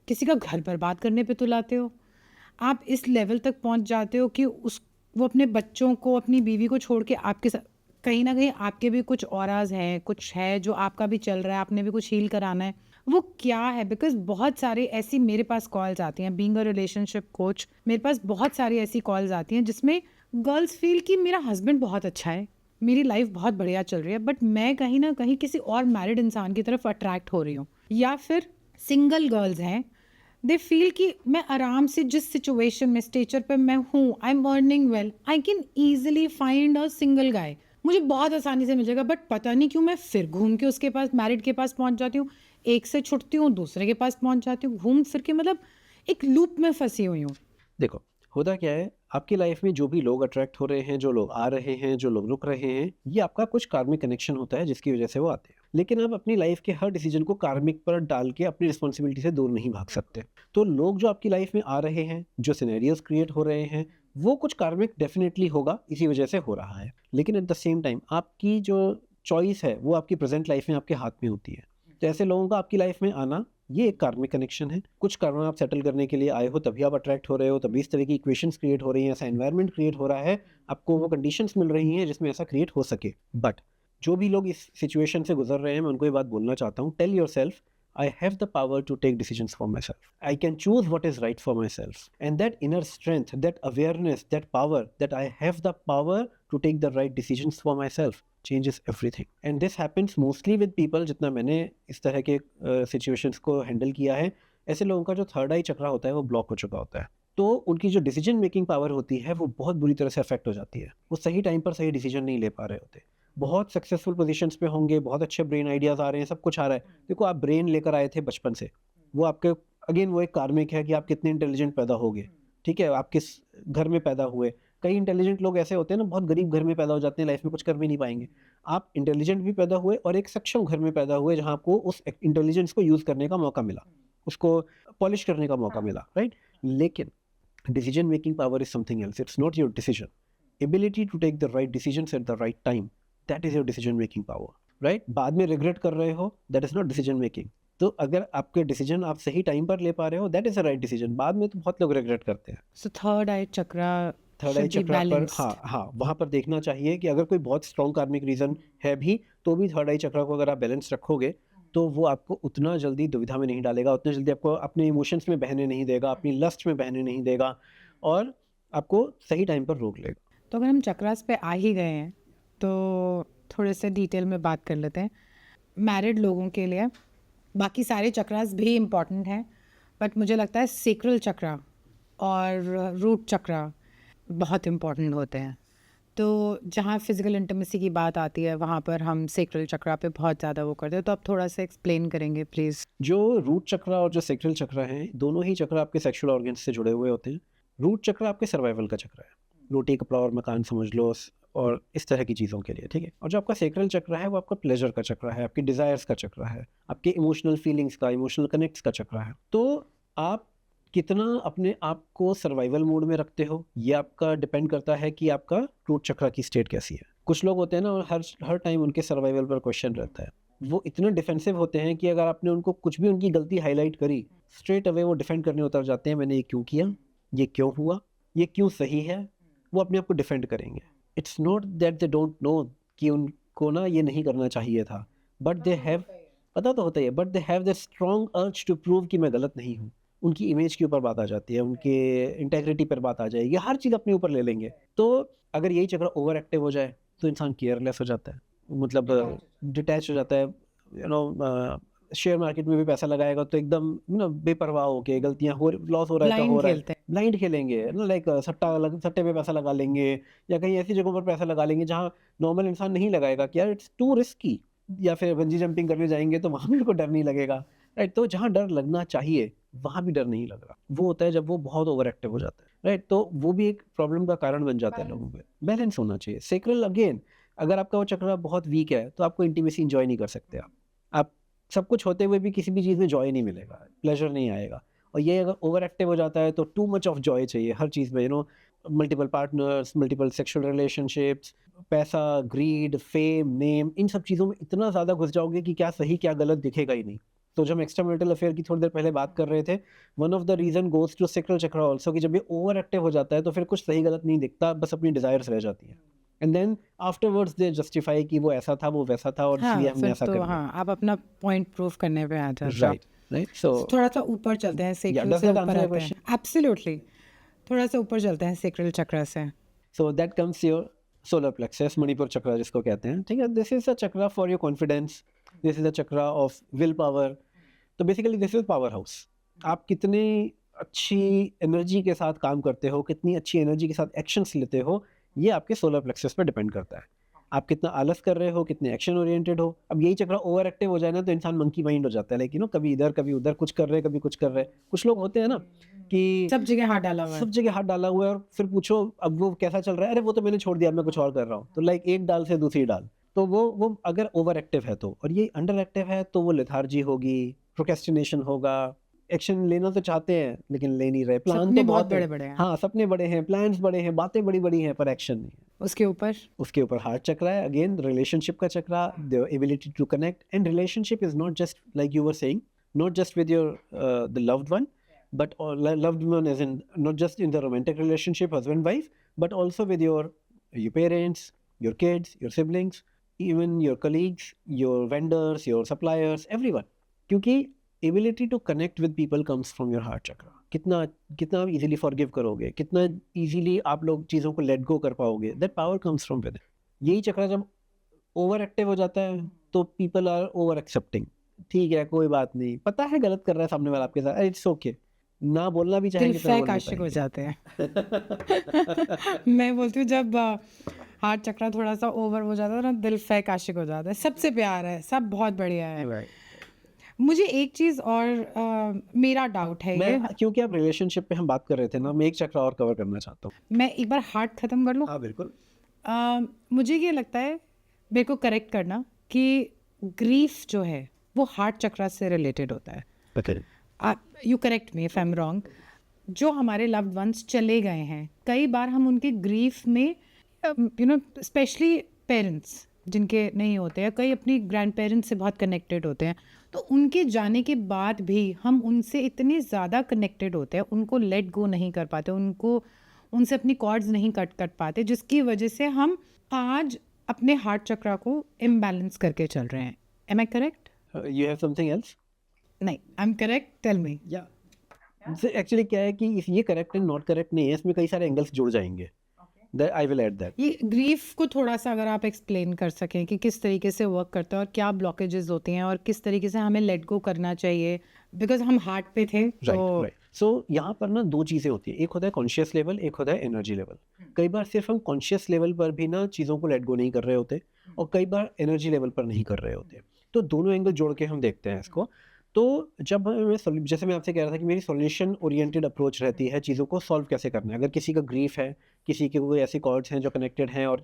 किसी का घर बर्बाद करने पे तुलाते हो, आप इस लेवल तक पहुंच जाते हो कि वो अपने बच्चों को, अपनी बीवी को छोड़ के आपके साथ, कहीं ना कहीं आपके भी कुछ ऑराज हैं, कुछ है जो आपका भी चल रहा है, आपने भी कुछ हील कराना है। वो क्या है? बिकॉज बहुत सारे ऐसी मेरे पास कॉल्स आती हैं, बीइंग अ रिलेशनशिप कोच, मेरे पास बहुत सारी ऐसी कॉल्स आती हैं जिसमें गर्ल्स फील कि मेरा हस्बैंड बहुत अच्छा है, मेरी लाइफ बहुत बढ़िया चल रही है, बट मैं कहीं ना कहीं किसी और मैरिड इंसान की तरफ अट्रैक्ट हो रही हूँ। या फिर सिंगल गर्ल्स हैं, दे फील कि मैं आराम से जिस सिचुएशन में, स्टेचर पे मैं हूँ, I am earning well, I can easily find a single guy, मुझे बहुत आसानी से मिल जाएगा, बट पता नहीं क्यों मैं फिर घूम के उसके पास, मैरिड के पास पहुँच जाती हूँ, एक से छुटती हूँ, दूसरे के पास पहुँच जाती हूँ, घूम फिर के, मतलब एक लूप में फंसी हुई हूँ। देखो होता क्या है, आपकी लाइफ में जो भी लोग अट्रैक्ट हो रहे हैं, जो लोग आ रहे हैं, जो लोग रुक रहे हैं, ये आपका कुछ कार्मिक कनेक्शन होता है जिसकी वजह से वो आते हैं। लेकिन आप अपनी लाइफ के हर डिसीजन को कार्मिक पर डाल के अपनी रिस्पॉन्सिबिलिटी से दूर नहीं भाग सकते। तो लोग जो आपकी लाइफ में आ रहे हैं, जो सिनेरियोज क्रिएट हो रहे हैं, वो कुछ कार्मिक डेफिनेटली होगा, इसी वजह से हो रहा है। लेकिन एट द सेम टाइम आपकी जो चॉइस है वो आपकी प्रेजेंट लाइफ में आपके हाथ में होती है। तो ऐसे लोगों का आपकी लाइफ में आना, ये एक कार्मिक कनेक्शन है। कुछ कर्म आप सेटल करने के लिए आए हो, तभी आप अट्रैक्ट हो रहे हो, तभी इस तरह की इक्वेशंस क्रिएट हो रही हैं, ऐसा एनवायरनमेंट क्रिएट हो रहा है, आपको वो कंडीशंस मिल रही हैं जिसमें ऐसा क्रिएट हो सके। बट जो भी लोग इस सिचुएशन से गुजर रहे हैं, मैं उनको ये बात बोलना चाहता हूँ, tell yourself, I have the power to take decisions for myself. I can choose what is right for myself. And that inner strength, that awareness, that power, that I have the power to take the right decisions for myself, changes everything. And this happens mostly with people, जितना मैंने इस तरह के situations को handle किया है, ऐसे लोगों का जो थर्ड आई चक्रा होता है वो ब्लॉक हो चुका होता है। तो उनकी जो डिसीजन मेकिंग पावर होती है वो बहुत बुरी तरह से अफेक्ट हो जाती है। वो सही टाइम पर सही डिसीजन नहीं ले पा रहे होते। बहुत सक्सेसफुल पोजीशंस पे होंगे, बहुत अच्छे ब्रेन आइडियाज़ आ रहे हैं, सब कुछ आ रहा है। देखो, आप ब्रेन लेकर आए थे बचपन से, वो आपके अगेन वो एक कार्मिक है कि आप कितने इंटेलिजेंट पैदा होगे, ठीक है, आप किस घर में पैदा हुए। कई इंटेलिजेंट लोग ऐसे होते हैं ना, बहुत गरीब घर में पैदा हो जाते हैं, लाइफ में कुछ कर भी नहीं पाएंगे। आप इंटेलिजेंट भी पैदा हुए और एक सक्षम घर में पैदा हुए, जहाँ आपको उस इंटेलिजेंस को यूज़ करने का मौका मिला, उसको पॉलिश करने का मौका मिला, राइट। लेकिन decision making power is something else. It's not your decision. Ability to take the right decisions at the right time, that is your decision making power, right? बाद में regret कर रहे हो, that is not decision making. तो अगर आपके डिसीजन आप सही टाइम पर ले पा रहे हो, that is the right decision. बाद में तो बहुत लोग regret करते हैं। So third eye chakra third I should be चक्रा पर balanced. हाँ, वहाँ पर देखना चाहिए कि अगर कोई बहुत स्ट्रॉन्ग कार्मिक रीजन है भी, तो भी थर्ड आई चक्रा को अगर आप बैलेंस रखोगे, तो वो आपको उतना जल्दी दुविधा में नहीं डालेगा, उतना जल्दी आपको अपने इमोशंस में बहने नहीं देगा, अपनी लस्ट में बहने नहीं देगा, और आपको सही टाइम पर रोक लेगा। तो अगर हम चक्रास पे आ ही गए हैं तो थोड़े से डिटेल में बात कर लेते हैं। मैरिड लोगों के लिए बाकी सारे चक्रास भी इम्पॉर्टेंट हैं, बट मुझे लगता है सेक्रल चक्रा और रूट चक्रा बहुत इम्पॉर्टेंट होते हैं। तो जहाँ फिजिकल इंटीमेसी की बात आती है वहाँ पर हम सेक्रल चक्रा पे बहुत ज़्यादा वो करते हैं। तो आप थोड़ा सा एक्सप्लेन करेंगे प्लीज़। जो रूट चक्रा और जो सेक्रल चक्रा है, दोनों ही चक्रा आपके सेक्सुअल ऑर्गन्स से जुड़े हुए होते हैं। रूट चक्रा आपके सर्वाइवल का चक्रा है, रोटी कपड़ा और मकान समझ लो, और इस तरह की चीज़ों के लिए, ठीक है। और जो आपका सेक्रल चक्रा है वो आपका प्लेजर का चक्रा है, आपकी डिज़ायर्स का चक्रा है, आपके इमोशनल फीलिंग्स का, इमोशनल कनेक्ट्स का चक्रा है। तो आप कितना अपने आप को सर्वाइवल मोड में रखते हो, ये आपका डिपेंड करता है कि आपका रूट चक्रा की स्टेट कैसी है। कुछ लोग होते हैं ना, और हर टाइम उनके सर्वाइवल पर क्वेश्चन रहता है। वो इतने डिफेंसिव होते हैं कि अगर आपने उनको कुछ भी उनकी गलती हाईलाइट करी, स्ट्रेट अवे वो डिफेंड करने उतर जाते हैं। मैंने ये क्यों किया, ये क्यों हुआ, ये क्यों सही है, वो अपने आप को डिफेंड करेंगे। It's not that they don't know कि उनको ना ये नहीं करना चाहिए था, बट दे हैव, पता तो होता ही है, but they have the strong urge to prove कि मैं गलत नहीं हूँ। उनकी इमेज के ऊपर बात आ जाती है, उनके इंटेग्रिटी पर बात आ जाएगी, हर चीज़ अपने ऊपर ले लेंगे। तो अगर यही चक्र ओवर एक्टिव हो जाए तो इंसान केयरलेस हो जाता है, मतलब डिटैच हो जाता है। शेयर मार्केट में भी पैसा लगाएगा तो एकदम बेपरवाह होके, गलतियां हो, लॉस हो रहा है तो हो रहा है, ब्लाइंड खेलेंगे ना, लाइक सट्टे पे पैसा लगा लेंगे, या कहीं ऐसी जगहों पर पैसा लगा लेंगे जहाँ नॉर्मल इंसान नहीं लगाएगा कि यार इट्स टू रिस्की, या फिर बंजी जंपिंग करने जाएंगे तो वहाँ मेरे को डर नहीं लगेगा, राइट। तो जहाँ डर लगना चाहिए वहाँ भी डर नहीं लग रहा, वो होता है जब वो बहुत ओवर एक्टिव हो जाता है, राइट। तो वो भी एक प्रॉब्लम का कारण बन जाता है लोगों पे। बैलेंस होना चाहिए। सेक्रल अगेन, अगर आपका वो चक्र बहुत वीक है तो आपको इंटीमेसी एंजॉय नहीं कर सकते। आप सब कुछ होते हुए भी किसी भी चीज़ में जॉय नहीं मिलेगा, प्लेजर नहीं आएगा। और ये अगर ओवर एक्टिव हो जाता है तो टू मच ऑफ जॉय चाहिए हर चीज़ में, multiple partners, multiple sexual relationships, पैसा, ग्रीड, फेम, नेम, इन सब चीज़ों में इतना ज़्यादा घुस जाओगे कि क्या सही क्या गलत दिखेगा ही नहीं। तो जब एक्स्ट्रा मैरिटल अफेयर की थोड़ी देर पहले बात कर रहे थे, one of the reason goes to sacral chakra also, कि जब ये ओवर एक्टिव हो जाता है तो फिर कुछ सही गलत नहीं दिखता, बस अपनी डिजायर्स रह जाती हैं। And then afterwards they justify कि वो ऐसा था, वो वैसा था, और इसलिए हमने ऐसा कर लिया। हाँ, आप अपना पॉइंट प्रूव करने पे आ जाते हैं। राइट। सो थोड़ा सा ऊपर चलते हैं, सेक्रल से ऊपर आते हैं। एब्सोल्युटली, थोड़ा सा ऊपर चलते हैं सेक्रल चक्र से। So that comes your solar plexus, Manipur चक्र जिसको कहते हैं, ठीक है। दिस इज अ चक्र for your confidence, this is a चक्र ऑफ विल पावर। तो basically this is power house. आप कितनी अच्छी एनर्जी के साथ काम करते हो, कितनी अच्छी एनर्जी के साथ एक्शंस लेते हो, ये आपके सोलर प्लेक्सस पर डिपेंड करता है। आप कितना आलस कर रहे हो, कितने एक्शन ओरिएंटेड हो। अब यही चक्र ओवर एक्टिव हो जाए ना तो इंसान मंकी माइंड हो जाता है, लाइक कभी इधर कभी उधर, कुछ कर रहे कभी कुछ कर रहे। कुछ लोग होते हैं ना कि सब जगह हाथ डाला हुआ है। सब जगह हाथ डाला हुआ है, और फिर पूछो अब वो कैसा चल रहा है, अरे वो तो मैंने छोड़ दिया, अब मैं कुछ और कर रहा हूँ। तो लाइक एक डाल से दूसरी डाल, तो वो अगर ओवर एक्टिव है तो, और ये अंडर एक्टिव है तो वो लेथार्जी होगी, प्रोक्रेस्टिनेशन होगा। एक्शन लेना तो चाहते हैं लेकिन ले नहीं रहे, प्लान सपने तो बहुत बहुत है। बड़े-बड़े हैं। हाँ, सपने बड़े हैं, प्लान्स बड़े हैं, बातें बड़ी-बड़ी हैं, पर एक्शन नहीं है। उसके ऊपर उसके ऊपर हार्ट चक्र है, अगेन रिलेशनशिप का चक्र, the ability to connect. And relationship is not just like you were saying, not just with your the loved one, but or loved one as in not just in the romantic relationship husband wife, but also with your parents, your kids, your siblings, even your colleagues, your vendors, your suppliers, everyone. क्योंकि ability to connect with people comes from your heart chakra. कितना कितना आप easily forgive करोगे, कितना easily आप लोग चीज़ों को let go कर पाओगे, that power comes from within. यही चक्र जब ओवर एक्टिव हो जाता है तो people are over accepting. ठीक है, कोई बात नहीं, पता है गलत कर रहा है सामने वाला आपके साथ, इट्स ओके, ना बोलना भी दिल चाहेंगे तो फैक बोल नहीं आशिक हो पाएंगे। जाते हैं। मैं बोलती हूँ जब हार्ट चक्रा थोड़ा सा ओवर हो जाता है ना, दिल फैक आशिक हो जाता है। सबसे प्यार है, सब बहुत बढ़िया है। मुझे एक चीज़ और मेरा डाउट है ये, मैं क्योंकि आप रिलेशनशिप पे हम बात कर रहे थे ना, मैं एक चक्र और कवर करना चाहता हूँ। मैं एक बार हार्ट ख़त्म कर लूँ। हाँ बिल्कुल। मुझे ये लगता है, मेरे को करेक्ट करना, कि ग्रीफ जो है वो हार्ट चक्रा से रिलेटेड होता है। You correct me if I am wrong. जो हमारे लव्ड वंस चले गए हैं, कई बार हम उनके ग्रीफ में स्पेशली पेरेंट्स जिनके नहीं होते हैं, कई अपनी ग्रैंड पेरेंट्स से बहुत कनेक्टेड होते हैं, तो उनके जाने के बाद भी हम उनसे इतने ज़्यादा कनेक्टेड होते हैं, उनको लेट गो नहीं कर पाते, उनसे अपनी कॉर्ड्स नहीं कट कर पाते, जिसकी वजह से हम आज अपने हार्ट चक्रा को इम्बैलेंस करके चल रहे हैं। Am I correct? You have something else? नहीं, I am correct, tell me. या एक्चुअली क्या है कि ये करेक्ट एंड नॉट करेक्ट नहीं है, इसमें कई सारे एंगल्स जुड़ जाएंगे। I will add that. ये ग्रीफ को थोड़ा सा अगर आप एक्सप्लेन कर सकें कि किस तरीके से वर्क करता है और क्या ब्लॉकेजेस होते हैं और किस तरीके से हमें लेट गो करना चाहिए, बिकॉज हम हार्ट पे थे। राइट। सो यहाँ पर ना दो चीज़ें होती है, एक होता है कॉन्शियस लेवल, एक होता है एनर्जी लेवल। कई बार सिर्फ हम कॉन्शियस लेवल पर भी ना चीज़ों को लेट गो नहीं कर रहे होते, और कई बार एनर्जी लेवल पर नहीं कर रहे होते। तो दोनों एंगल जोड़ के हम देखते हैं इसको। तो जब हमें, जैसे मैं आपसे कह रहा था कि मेरी सॉल्यूशन ओरिएंटेड अप्रोच रहती है, चीज़ों को सॉल्व कैसे करना है। अगर किसी का ग्रीफ है, किसी के कोई ऐसी कॉर्ड्स हैं जो कनेक्टेड हैं और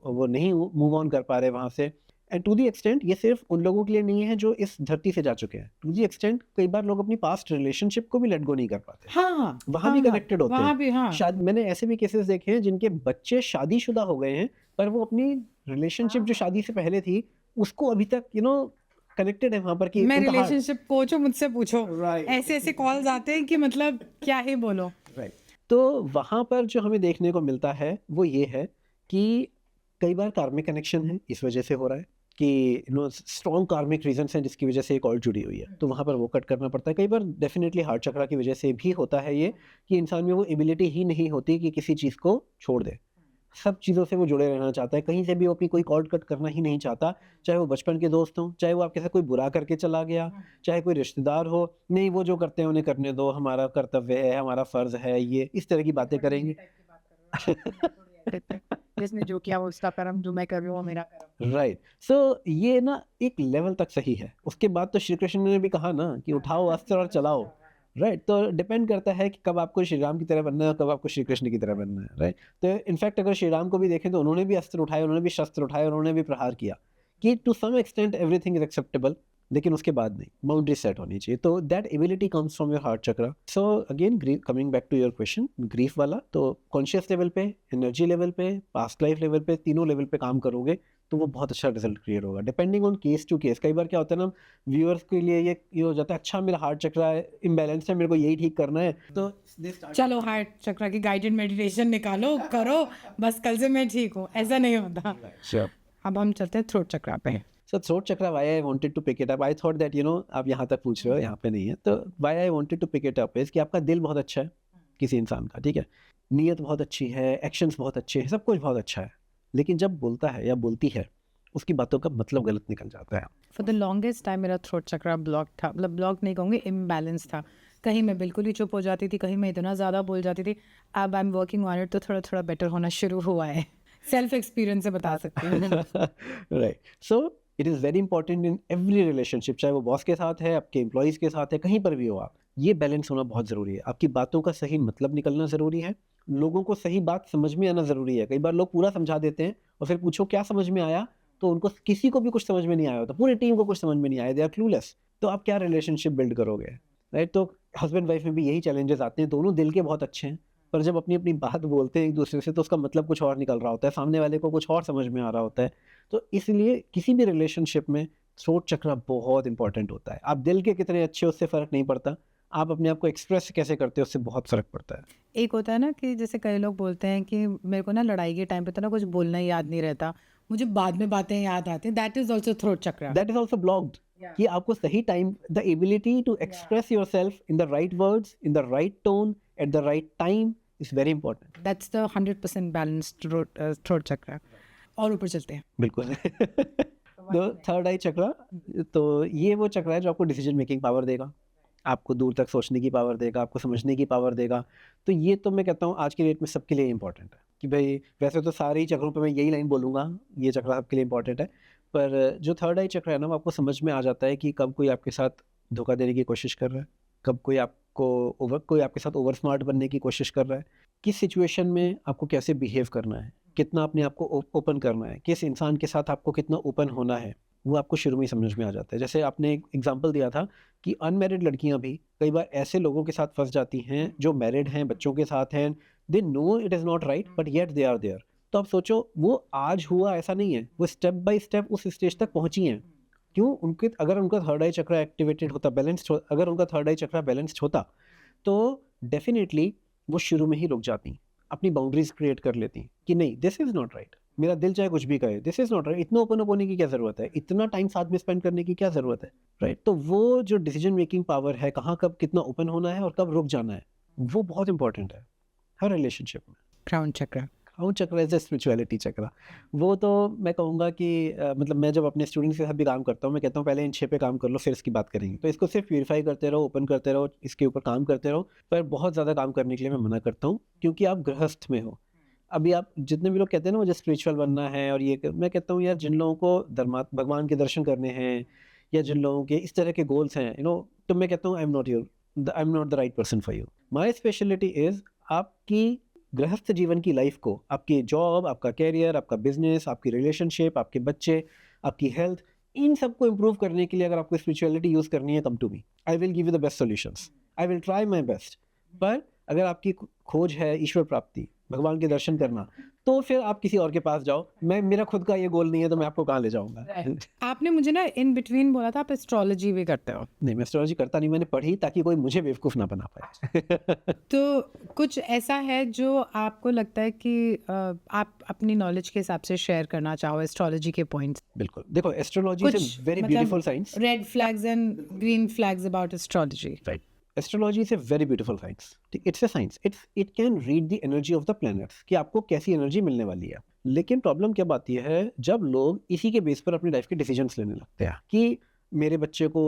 वो नहीं मूव ऑन कर पा रहे वहाँ से, एंड टू दी एक्सटेंट ये सिर्फ उन लोगों के लिए नहीं है जो इस धरती से जा चुके हैं, टू दी एक्सटेंट कई बार लोग अपनी पास्ट रिलेशनशिप को भी लेट गो नहीं कर पाते। हाँ, वहाँ भी कनेक्टेड होते वहाँ हैं। भी, हाँ। शायद मैंने ऐसे भी केसेस देखे हैं जिनके बच्चे शादीशुदा हो गए हैं, पर वो अपनी रिलेशनशिप जो शादी से पहले थी उसको अभी तक कनेक्टेड है वहाँ पर कि मैं उनका heart- रिलेशनशिप कोच हूँ, मुझसे पूछो। Right. ऐसे ऐसे कॉल्स आते हैं कि मतलब क्या ही बोलो। राइट। तो वहाँ पर जो हमें देखने को मिलता है वो ये है कि कई बार कार्मिक कनेक्शन है, इस वजह से हो रहा है कि स्ट्रॉन्ग कार्मिक रीजंस हैं जिसकी वजह से एक कॉल जुड़ी हुई है, तो वहाँ पर वो कट करना पड़ता है। कई बार डेफिनेटली हार्ट चक्रा की वजह से भी होता है ये, कि इंसान में वो एबिलिटी ही नहीं होती कि किसी चीज़ को छोड़ दे। सब चीज़ों से वो जुड़े रहना चाहता है, कहीं से भी वो अपनी कोई कॉर्ड कट करना ही नहीं चाहता, चाहे वो बचपन के दोस्त हों, चाहे वो आपके साथ कोई बुरा करके चला गया, चाहे कोई रिश्तेदार हो, नहीं वो जो करते हैं उन्हें करने दो, हमारा कर्तव्य है, हमारा फ़र्ज़ है, ये इस तरह की बातें करेंगे। जिसने जो किया वो उसका कर्म, जो मैं कर रही हूँ वो मेरा कर्म। राइट। सो ये ना एक लेवल तक सही है, उसके बाद तो श्री कृष्ण ने भी कहा ना कि उठाओ अस्त्र और चलाओ। राइट। तो डिपेंड करता है कि कब आपको श्री राम की तरह बनना है और कब आपको श्री कृष्ण की तरह बनना है। राइट। तो इनफैक्ट अगर श्री राम को भी देखें तो उन्होंने भी अस्त्र उठाए, उन्होंने भी शस्त्र उठाए, उन्होंने भी प्रहार किया, कि to some extent everything is acceptable, लेकिन उसके बाद नहीं, बाउंड्री सेट होनी चाहिए। तो that ability comes from your heart chakra. So again coming back to your question, grief वाला तो कॉन्शियस लेवल पे, एनर्जी लेवल पे, पास्ट लाइफ लेवल पे, तीनों लेवल पे काम करोगे तो वो बहुत अच्छा रिजल्ट क्रिएट होगा, depending on case to case. कई बार क्या होता है ना, व्यूअर्स के लिए ये हो जाता है, अच्छा मेरा हार्ट चक्रा इम्बैलेंस है, मेरे को यही ठीक करना है, तो चलो हार्ट चक्रा की गाइडेड मेडिटेशन निकालो, करो, बस कल से मैं ठीक हूँ, ऐसा नहीं होता। अब हम चलते हैं थ्रोट चक्रा पे। So throat chakra, why I wanted to pick it up, I thought that आप यहाँ तक पूछ रहे हो, यहाँ पे नहीं है, तो why I wanted to pick it up is कि आपका दिल बहुत अच्छा है किसी इंसान का, ठीक है, नीयत बहुत अच्छी है, एक्शंस बहुत अच्छे हैं, सब कुछ बहुत अच्छा है, लेकिन जब बोलता है या बोलती है उसकी बातों का मतलब गलत निकल जाता है। फॉर द लॉन्गेस्ट टाइम मेरा थ्रोट चक्रा ब्लॉक था, मतलब ब्लॉक नहीं कहूँगी, इम्बैलेंस था। कहीं मैं बिल्कुल ही चुप हो जाती थी, कहीं मैं इतना ज़्यादा बोल जाती थी। अब I am working on it, तो थोड़ा थोड़ा बेटर होना शुरू हुआ है। सेल्फ एक्सपीरियंस से बता सकती हूँ। Right, so it is very important in every relationship, चाहे वो बॉस के साथ है, आपके एम्प्लॉयज़ के साथ है, कहीं पर भी हो आप, ये बैलेंस होना बहुत ज़रूरी है। आपकी बातों का सही मतलब निकलना ज़रूरी है, लोगों को सही बात समझ में आना ज़रूरी है। कई बार लोग पूरा समझा देते हैं और फिर पूछो क्या समझ में आया, तो उनको किसी को भी कुछ समझ में नहीं आया होता, पूरी टीम को कुछ समझ में नहीं आया, दे आर क्लूलेस। तो आप क्या रिलेशनशिप बिल्ड करोगे, राइट? तो हस्बैंड वाइफ में भी यही चैलेंजेस आते हैं, दोनों दिल के बहुत अच्छे हैं, पर जब अपनी-अपनी बात बोलते हैं एक-दूसरे से तो उसका मतलब कुछ और निकल रहा होता है, सामने वाले को कुछ और समझ में आ रहा होता है। तो इसलिए किसी भी रिलेशनशिप में थ्रोट चक्र बहुत इंपॉर्टेंट होता है। आप दिल के कितने अच्छे हो उससे फ़र्क नहीं पड़ता, आप अपने आप को एक्सप्रेस कैसे करते हो उससे बहुत फ़र्क पड़ता है। एक होता है ना कि जैसे कई लोग बोलते हैं कि मेरे को ना लड़ाई के टाइम पे तो ना कुछ बोलना ही याद नहीं रहता, मुझे बाद में बातें याद आती हैं, that is also throat chakra. That is also blocked, कि आपको सही time, the ability to express yourself in the right words, in the right tone, at the right time is very important. That's the 100% balanced throat chakra. और ऊपर चलते हैं। बिल्कुल। तो थर्ड आई चक्र, तो ये वो चक्र है जो आपको डिसीजन मेकिंग पावर देगा, आपको दूर तक सोचने की पावर देगा, आपको समझने की पावर देगा। तो ये तो मैं कहता हूँ आज की डेट में सबके लिए इम्पोर्टेंट है कि भाई वैसे तो सारे ही चक्रों पे मैं यही लाइन बोलूँगा, ये चक्र आपके लिए इम्पोर्टेंट है। पर जो थर्ड आई चक्र है ना, वो आपको समझ में आ जाता है कि कब कोई आपके साथ धोखा देने की कोशिश कर रहा है, कब कोई आपके साथ ओवर स्मार्ट बनने की कोशिश कर रहा है, किस सिचुएशन में आपको कैसे बिहेव करना है, कितना अपने आप को ओपन करना है, किस इंसान के साथ आपको कितना ओपन होना है, वो आपको शुरू में ही समझ में आ जाता है। जैसे आपने एक एग्जांपल दिया था कि अनमैरिड लड़कियां भी कई बार ऐसे लोगों के साथ फंस जाती हैं जो मैरिड हैं, बच्चों के साथ हैं, they know it is not right but yet they are there. तो आप सोचो वो आज हुआ ऐसा नहीं है, वो स्टेप बाय स्टेप उस स्टेज तक पहुंची हैं। क्यों? उनके अगर उनका थर्ड आई चक्र एक्टिवेटेड होता, अगर उनका थर्ड आई चक्र बैलेंस्ड होता, तो डेफिनेटली वो शुरू में ही रुक जाती, अपनी बाउंड्रीज क्रिएट कर लेती कि नहीं, दिस इज नॉट राइट, मेरा दिल चाहे कुछ भी कहे, दिस इज नॉट राइट, इतना ओपन अप होने की क्या जरूरत है, इतना टाइम साथ में स्पेंड करने की क्या जरूरत है, राइट? तो वो जो डिसीजन मेकिंग पावर है, कहाँ कब कितना ओपन होना है और कब रुक जाना है, वो बहुत इंपॉर्टेंट है हर रिलेशनशिप में। क्राउन चक्र। क्राउन चक्र एज ए स्पिरिचुअलिटी चक्र, वो तो मैं कहूँगा कि मतलब मैं जब अपने स्टूडेंट्स के साथ भी काम करता हूँ, मैं कहता हूँ पहले इन 6 पे काम कर लो, फिर इसकी बात करेंगे। तो इसको सिर्फ प्यूरीफाई करते रहो, ओपन करते रहो, इसके ऊपर काम करते रहो, पर बहुत ज़्यादा काम करने के लिए मैं मना करता हूँ, क्योंकि आप गृहस्थ में हो। अभी आप जितने भी लोग कहते हैं ना मुझे स्पिरिचुअल बनना है और मैं कहता हूँ यार, जिन लोगों को भगवान के दर्शन करने हैं या जिन लोगों के इस तरह के गोल्स हैं, तो मैं कहता हूँ I am not the right person for you. My speciality is आपकी गृहस्थ जीवन की लाइफ को, आपकी जॉब, आपका कैरियर, आपका बिजनेस, आपकी रिलेशनशिप, आपके बच्चे, आपकी हेल्थ, इन सबको इम्प्रूव करने के लिए अगर आपको स्पिरिचुअलिटी यूज करनी है, come to me, I will give you the best solutions, I will try my best. पर अगर आपकी खोज है ईश्वर प्राप्ति, भगवान के दर्शन करना, तो फिर आप किसी और के पास जाओ। मेरा खुद का ये गोल नहीं है, तो मैं आपको कहाँ ले जाऊंगा। आपने मुझे ना इन बिटवीन बोला था आप एस्ट्रोलॉजी भी करते हो। नहीं, मैं एस्ट्रोलॉजी करता नहीं, मैंने पढ़ी ताकि कोई मुझे बेवकूफ़ ना बना पाए। तो कुछ ऐसा है जो आपको लगता है कि आप अपनी नॉलेज के हिसाब से शेयर करना चाहो एस्ट्रोलॉजी के पॉइंट्स? बिल्कुल, देखो एस्ट्रोलॉजी इज कुछ a very beautiful science. Red flags and green flags about astrology. Right, astrology is a very beautiful science. It's a science, it can read the energy of the planets कि आपको कैसी एनर्जी मिलने वाली है। लेकिन प्रॉब्लम क्या आती है जब लोग इसी के बेस पर अपनी लाइफ के डिसीजंस लेने लगते हैं कि मेरे बच्चे को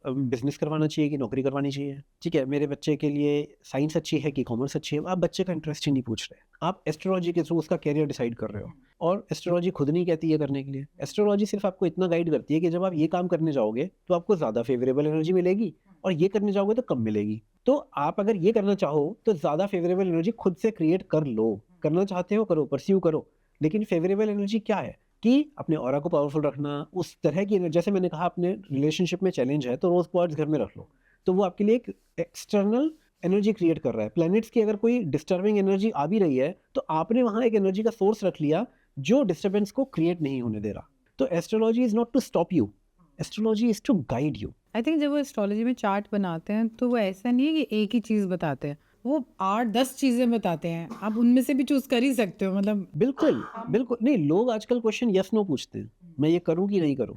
बिजनेस करवाना चाहिए कि नौकरी करवानी चाहिए, ठीक है, मेरे बच्चे के लिए साइंस अच्छी है कि कॉमर्स अच्छी है। आप बच्चे का इंटरेस्ट ही नहीं पूछ रहे, आप एस्ट्रोलॉजी के थ्रू उसका कैरियर डिसाइड कर रहे हो। और एस्ट्रोलॉजी खुद नहीं कहती है करने के लिए, एस्ट्रोलॉजी सिर्फ आपको इतना गाइड करती है कि जब आप ये काम करने जाओगे तो आपको ज़्यादा फेवरेबल एनर्जी मिलेगी और ये करने जाओगे तो कम मिलेगी। तो आप अगर ये करना चाहो तो ज़्यादा फेवरेबल एनर्जी खुद से क्रिएट कर लो, करना चाहते हो करो, परस्यू करो। लेकिन फेवरेबल एनर्जी क्या है कि अपने ऑरा को पावरफुल रखना, उस तरह की जैसे मैंने कहा अपने रिलेशनशिप में चैलेंज है तो रोज क्वार्ट्ज घर में रख लो, तो वो आपके लिए एक एक्सटर्नल एनर्जी क्रिएट कर रहा है। प्लैनेट्स की अगर कोई डिस्टर्बिंग एनर्जी आ भी रही है तो आपने वहां एक एनर्जी का सोर्स रख लिया जो डिस्टर्बेंस को क्रिएट नहीं होने दे रहा। तो astrology is not to stop you, astrology is to guide you. I think जब वो एस्ट्रोलॉजी में चार्ट बनाते हैं तो वो ऐसा नहीं है कि एक ही चीज़ बताते हैं, वो 8-10 चीज़ें बताते हैं, आप उनमें से भी चूज कर ही सकते हो। मतलब बिल्कुल बिल्कुल नहीं, लोग आजकल क्वेश्चन यस नो पूछते हैं, मैं ये करूं कि नहीं करूं।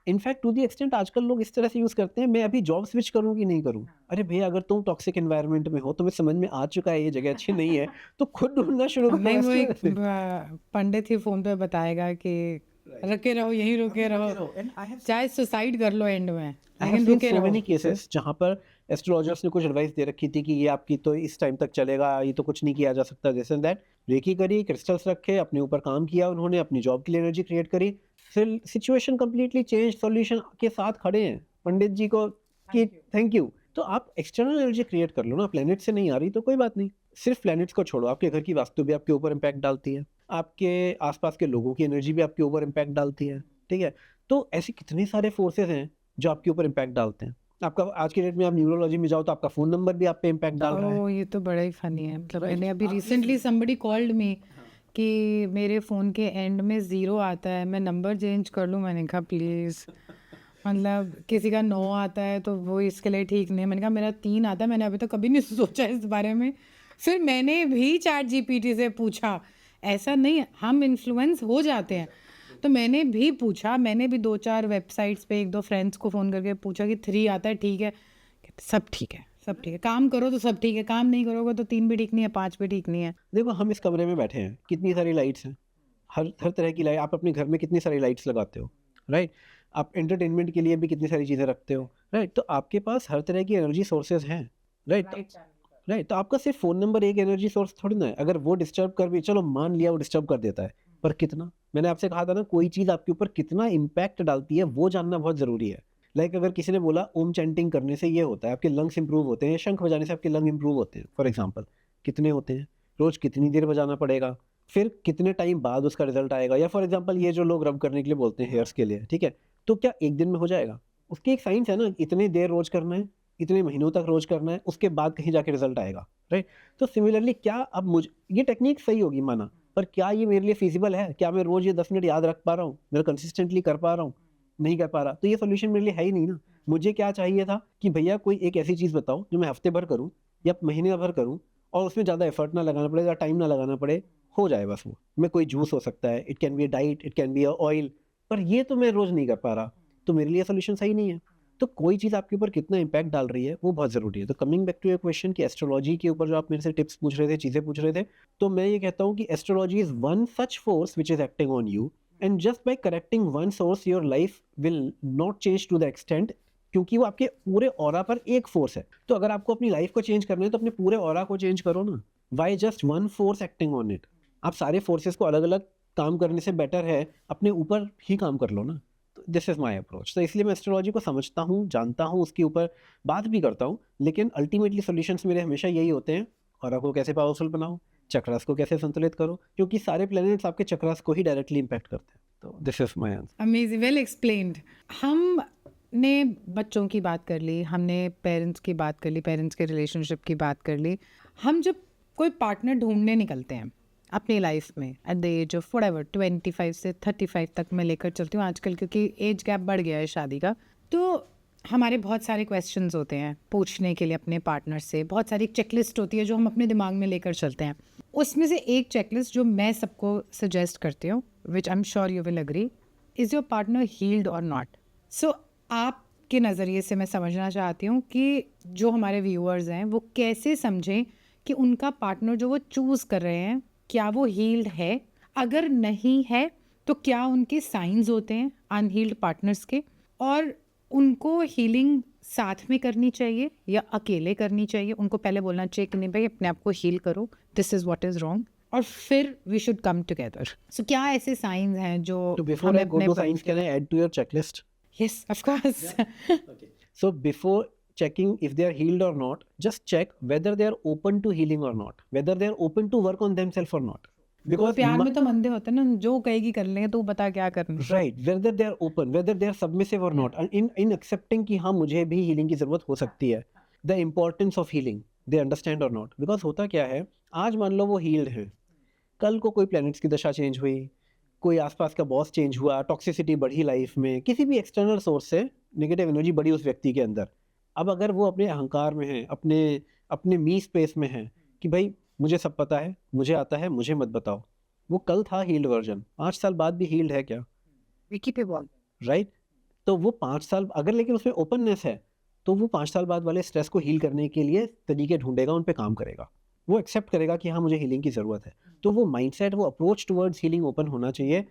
इनफैक्ट टू द एक्सटेंट आजकल लोग इस तरह से यूज करते हैं, मैं अभी जॉब स्विच करूं कि नहीं करूं। अरे भैया, अगर तुम टॉक्सिक एनवायरनमेंट में हो, तुम्हें समझ में आ चुका है ये जगह अच्छी नहीं है, तो खुद ढूंढना शुरू करो। नहीं, वो एक पंडित ही फोन पे बताएगा कि रखे रहो, यहीं रुके रहो, चाहे सुसाइड कर लो एंड में, I have लेकिन seen रुके so रहो। many cases जहाँ पर एस्ट्रोलॉजर्स ने कुछ एडवाइस दे रखी थी कि ये आपकी तो इस टाइम तक चलेगा, ये तो कुछ नहीं किया जा सकता, दिस एंड दैट। रेकी करी, क्रिस्टल्स रखे, अपने ऊपर काम किया उन्होंने, अपनी जॉब के लिए एनर्जी क्रिएट करी, फिर सिचुएशन कंप्लीटली चेंज, सॉल्यूशन के साथ खड़े हैं पंडित जी को कि थैंक यू। तो आप एक्सटर्नल एनर्जी क्रिएट कर लो ना, प्लेनेट से नहीं आ रही तो कोई बात नहीं। सिर्फ प्लैनेट्स को छोड़ो, आपके घर की वास्तु भी आपके ऊपर इम्पैक्ट डालती है, आपके आसपास के लोगों की एनर्जी भी आपके ऊपर इम्पैक्ट डालती है, ठीक है। तो ऐसे कितने सारे फोर्सेस हैं जो आपके ऊपर इम्पैक्ट डालते हैं। आपका आज के डेट में आप न्यूरोलॉजी में जाओ तो आपका फोन नंबर भी आप पे इम्पैक्ट डाल रहा है। ओह, ये तो बड़ा ही फनी है। मतलब मैंने अभी रिसेंटली somebody called me कि मेरे फ़ोन के एंड में 0 आता है, मैं नंबर चेंज कर लूँ? मैंने कहा प्लीज़, मतलब किसी का 9 आता है तो वो इसके लिए ठीक नहीं है। मैंने कहा मेरा 3 आता है, मैंने अभी तक कभी नहीं सोचा इस बारे में। फिर मैंने भी चैट जीपीटी से पूछा, ऐसा नहीं हम इन्फ्लुएंस हो जाते हैं, तो मैंने भी पूछा, मैंने भी 2-4 वेबसाइट्स पे 1-2 फ्रेंड्स को फ़ोन करके पूछा कि 3 आता है ठीक है? कहते सब ठीक है, सब ठीक है, काम करो तो सब ठीक है, काम नहीं करोगे तो 3 भी ठीक नहीं है, 5 भी ठीक नहीं है। देखो हम इस कमरे में बैठे हैं, कितनी सारी लाइट्स हैं, हर हर तरह की लाइट। आप अपने घर में कितनी सारी लाइट्स लगाते हो, राइट। आप एंटरटेनमेंट के लिए भी कितनी सारी चीज़ें रखते हो, राइट। तो आपके पास हर तरह की एनर्जी सोर्सेज हैं, राइट। राइट, तो आपका सिर्फ फ़ोन नंबर एक एनर्जी सोर्स थोड़ी ना है। अगर वो डिस्टर्ब कर भी, चलो मान लिया वो डिस्टर्ब कर देता है, पर कितना? मैंने आपसे कहा था ना, कोई चीज़ आपके ऊपर कितना इम्पैक्ट डालती है वो जानना बहुत ज़रूरी है। लाइक अगर किसी ने बोला ओम चैंटिंग करने से ये होता है, आपके लंग्स इंप्रूव होते हैं, शंख बजाने से आपके लंग इंप्रूव होते हैं, फॉर एग्जांपल, कितने होते हैं? रोज़ कितनी देर बजाना पड़ेगा? फिर कितने टाइम बाद उसका रिजल्ट आएगा? या फॉर एग्जांपल ये जो लोग रब करने के लिए बोलते हैं हेयर्स के लिए, ठीक है? तो क्या एक दिन में हो जाएगा? उसकी एक साइंस है ना, इतनी देर रोज़ करना है, इतने महीनों तक रोज़ करना है, उसके बाद कहीं जाके रिजल्ट आएगा, राइट। तो सिमिलरली क्या अब मुझ ये टेक्निक सही होगी माना, पर क्या ये मेरे लिए फिजिबल है? क्या मैं रोज़ ये 10 मिनट याद रख पा रहा हूँ? मैं कंसिस्टेंटली कर पा रहा हूँ? नहीं कर पा रहा, तो ये सॉल्यूशन मेरे लिए है ही नहीं ना। मुझे क्या चाहिए था कि भैया कोई एक ऐसी चीज़ बताओ जो मैं हफ्ते भर करूँ या महीने भर करूँ और उसमें ज़्यादा एफर्ट ना लगाना पड़े, ज़्यादा टाइम ना लगाना पड़े, हो जाए बस वो। मैं कोई जूस हो सकता है, it can be a diet, it can be a oil, पर ये तो मैं रोज़ नहीं कर पा रहा, तो मेरे लिए सॉल्यूशन सही नहीं है। तो कोई चीज़ आपके ऊपर कितना इम्पैक्ट डाल रही है वो बहुत ज़रूरी है। तो coming back to your question कि एस्ट्रोलॉजी के ऊपर जो आप मेरे से टिप्स पूछ रहे थे, चीज़ें पूछ रहे थे, तो मैं ये कहता हूँ कि astrology is one such force which is acting on you, and just by correcting one source your life will not change to the extent, क्योंकि वो आपके पूरे ऑरा पर एक फोर्स है। तो अगर आपको अपनी लाइफ को चेंज करना है तो अपने पूरे ऑरा को चेंज करो ना। Why just one force acting on it? आप सारे फोर्सेस को अलग-अलग काम करने से बेटर है अपने ऊपर ही काम कर लो ना। तो दिस इज़ माय अप्रोच। तो इसलिए मैं एस्ट्रोलॉजी को समझता हूँ, जानता हूँ, उसके ऊपर बात भी करता हूँ, लेकिन अल्टीमेटली सॉल्यूशंस मेरे हमेशा यही होते हैं, ऑरा को कैसे पावरफुल बनाओ, चक्रास को कैसे संतुलित करो, क्योंकि सारे प्लैनेट्स आपके चक्रास को ही डायरेक्टली इम्पैक्ट करते हैं। तो this is my answer. Amazing, well explained. हमने बच्चों की बात कर ली, हमने पेरेंट्स की बात कर ली, पेरेंट्स के रिलेशनशिप की बात कर ली। हम जब कोई पार्टनर ढूंढने निकलते हैं अपनी लाइफ में at the age of whatever 25 से 35 तक मैं लेकर चलती हूँ आजकल, क्योंकि एज गैप बढ़ गया है शादी का, तो हमारे बहुत सारे क्वेश्चंस होते हैं पूछने के लिए अपने पार्टनर से। बहुत सारी चेकलिस्ट होती है जो हम अपने दिमाग में लेकर चलते हैं। उसमें से एक चेकलिस्ट जो मैं सबको सजेस्ट करती हूँ, which I am sure you will agree, is your partner healed और नॉट। सो आपके नज़रिए से मैं समझना चाहती हूँ कि जो हमारे व्यूअर्स हैं वो कैसे समझें कि उनका पार्टनर जो वो चूज़ कर रहे हैं क्या वो हील्ड है, अगर नहीं है तो क्या उनके साइंस होते हैं अनहील्ड पार्टनर्स के, और उनको हीलिंग साथ में करनी चाहिए या अकेले करनी चाहिए। उनको पहले बोलना चाहिए कि नहीं भाई अपने आप को हील करो, this is what is wrong, और फिर we should come together. So क्या ऐसे साइंस हैं जो तो before I go to science, can I add to your checklist? Yes of course. So before checking if they are healed or not, just check whether they are open to healing or not, whether they are open to work on themselves or not. Because प्यार में तो मंदे होते हैं ना, जो कहेगी कर लेंगे, तो बता क्या करना। right, whether they are open, whether they are submissive or not, and in accepting कि हाँ मुझे भी healing की ज़रूरत हो सकती है, the importance of healing, they understand or not. Because होता क्या है, आज मान लो वो healed है, कल को कोई planets की दशा चेंज हुई, कोई आसपास का बॉस चेंज हुआ, टॉक्सिसिटी बढ़ी लाइफ में, किसी भी एक्सटर्नल सोर्स से नेगेटिव एनर्जी बढ़ी उस व्यक्ति के अंदर। अब अगर वो अपने अहंकार में है, अपने अपने मी स्पेस में है कि भाई मुझे सब पता है, मुझे आता है, मुझे मत बताओ, वो कल था हील्ड वर्जन, 5 साल बाद भी हील्ड है क्या? विकी पे बॉल, राइट। तो वो 5 साल अगर, लेकिन उसमें ओपननेस है, तो वो 5 साल बाद वाले स्ट्रेस को हील करने के लिए तरीके ढूंढेगा, उन पे काम करेगा, वो एक्सेप्ट करेगा कि हाँ मुझे हीलिंग की ज़रूरत है। तो वो माइंडसेट, वो अप्रोच टुवर्ड्स हीलिंग ओपन होना चाहिए,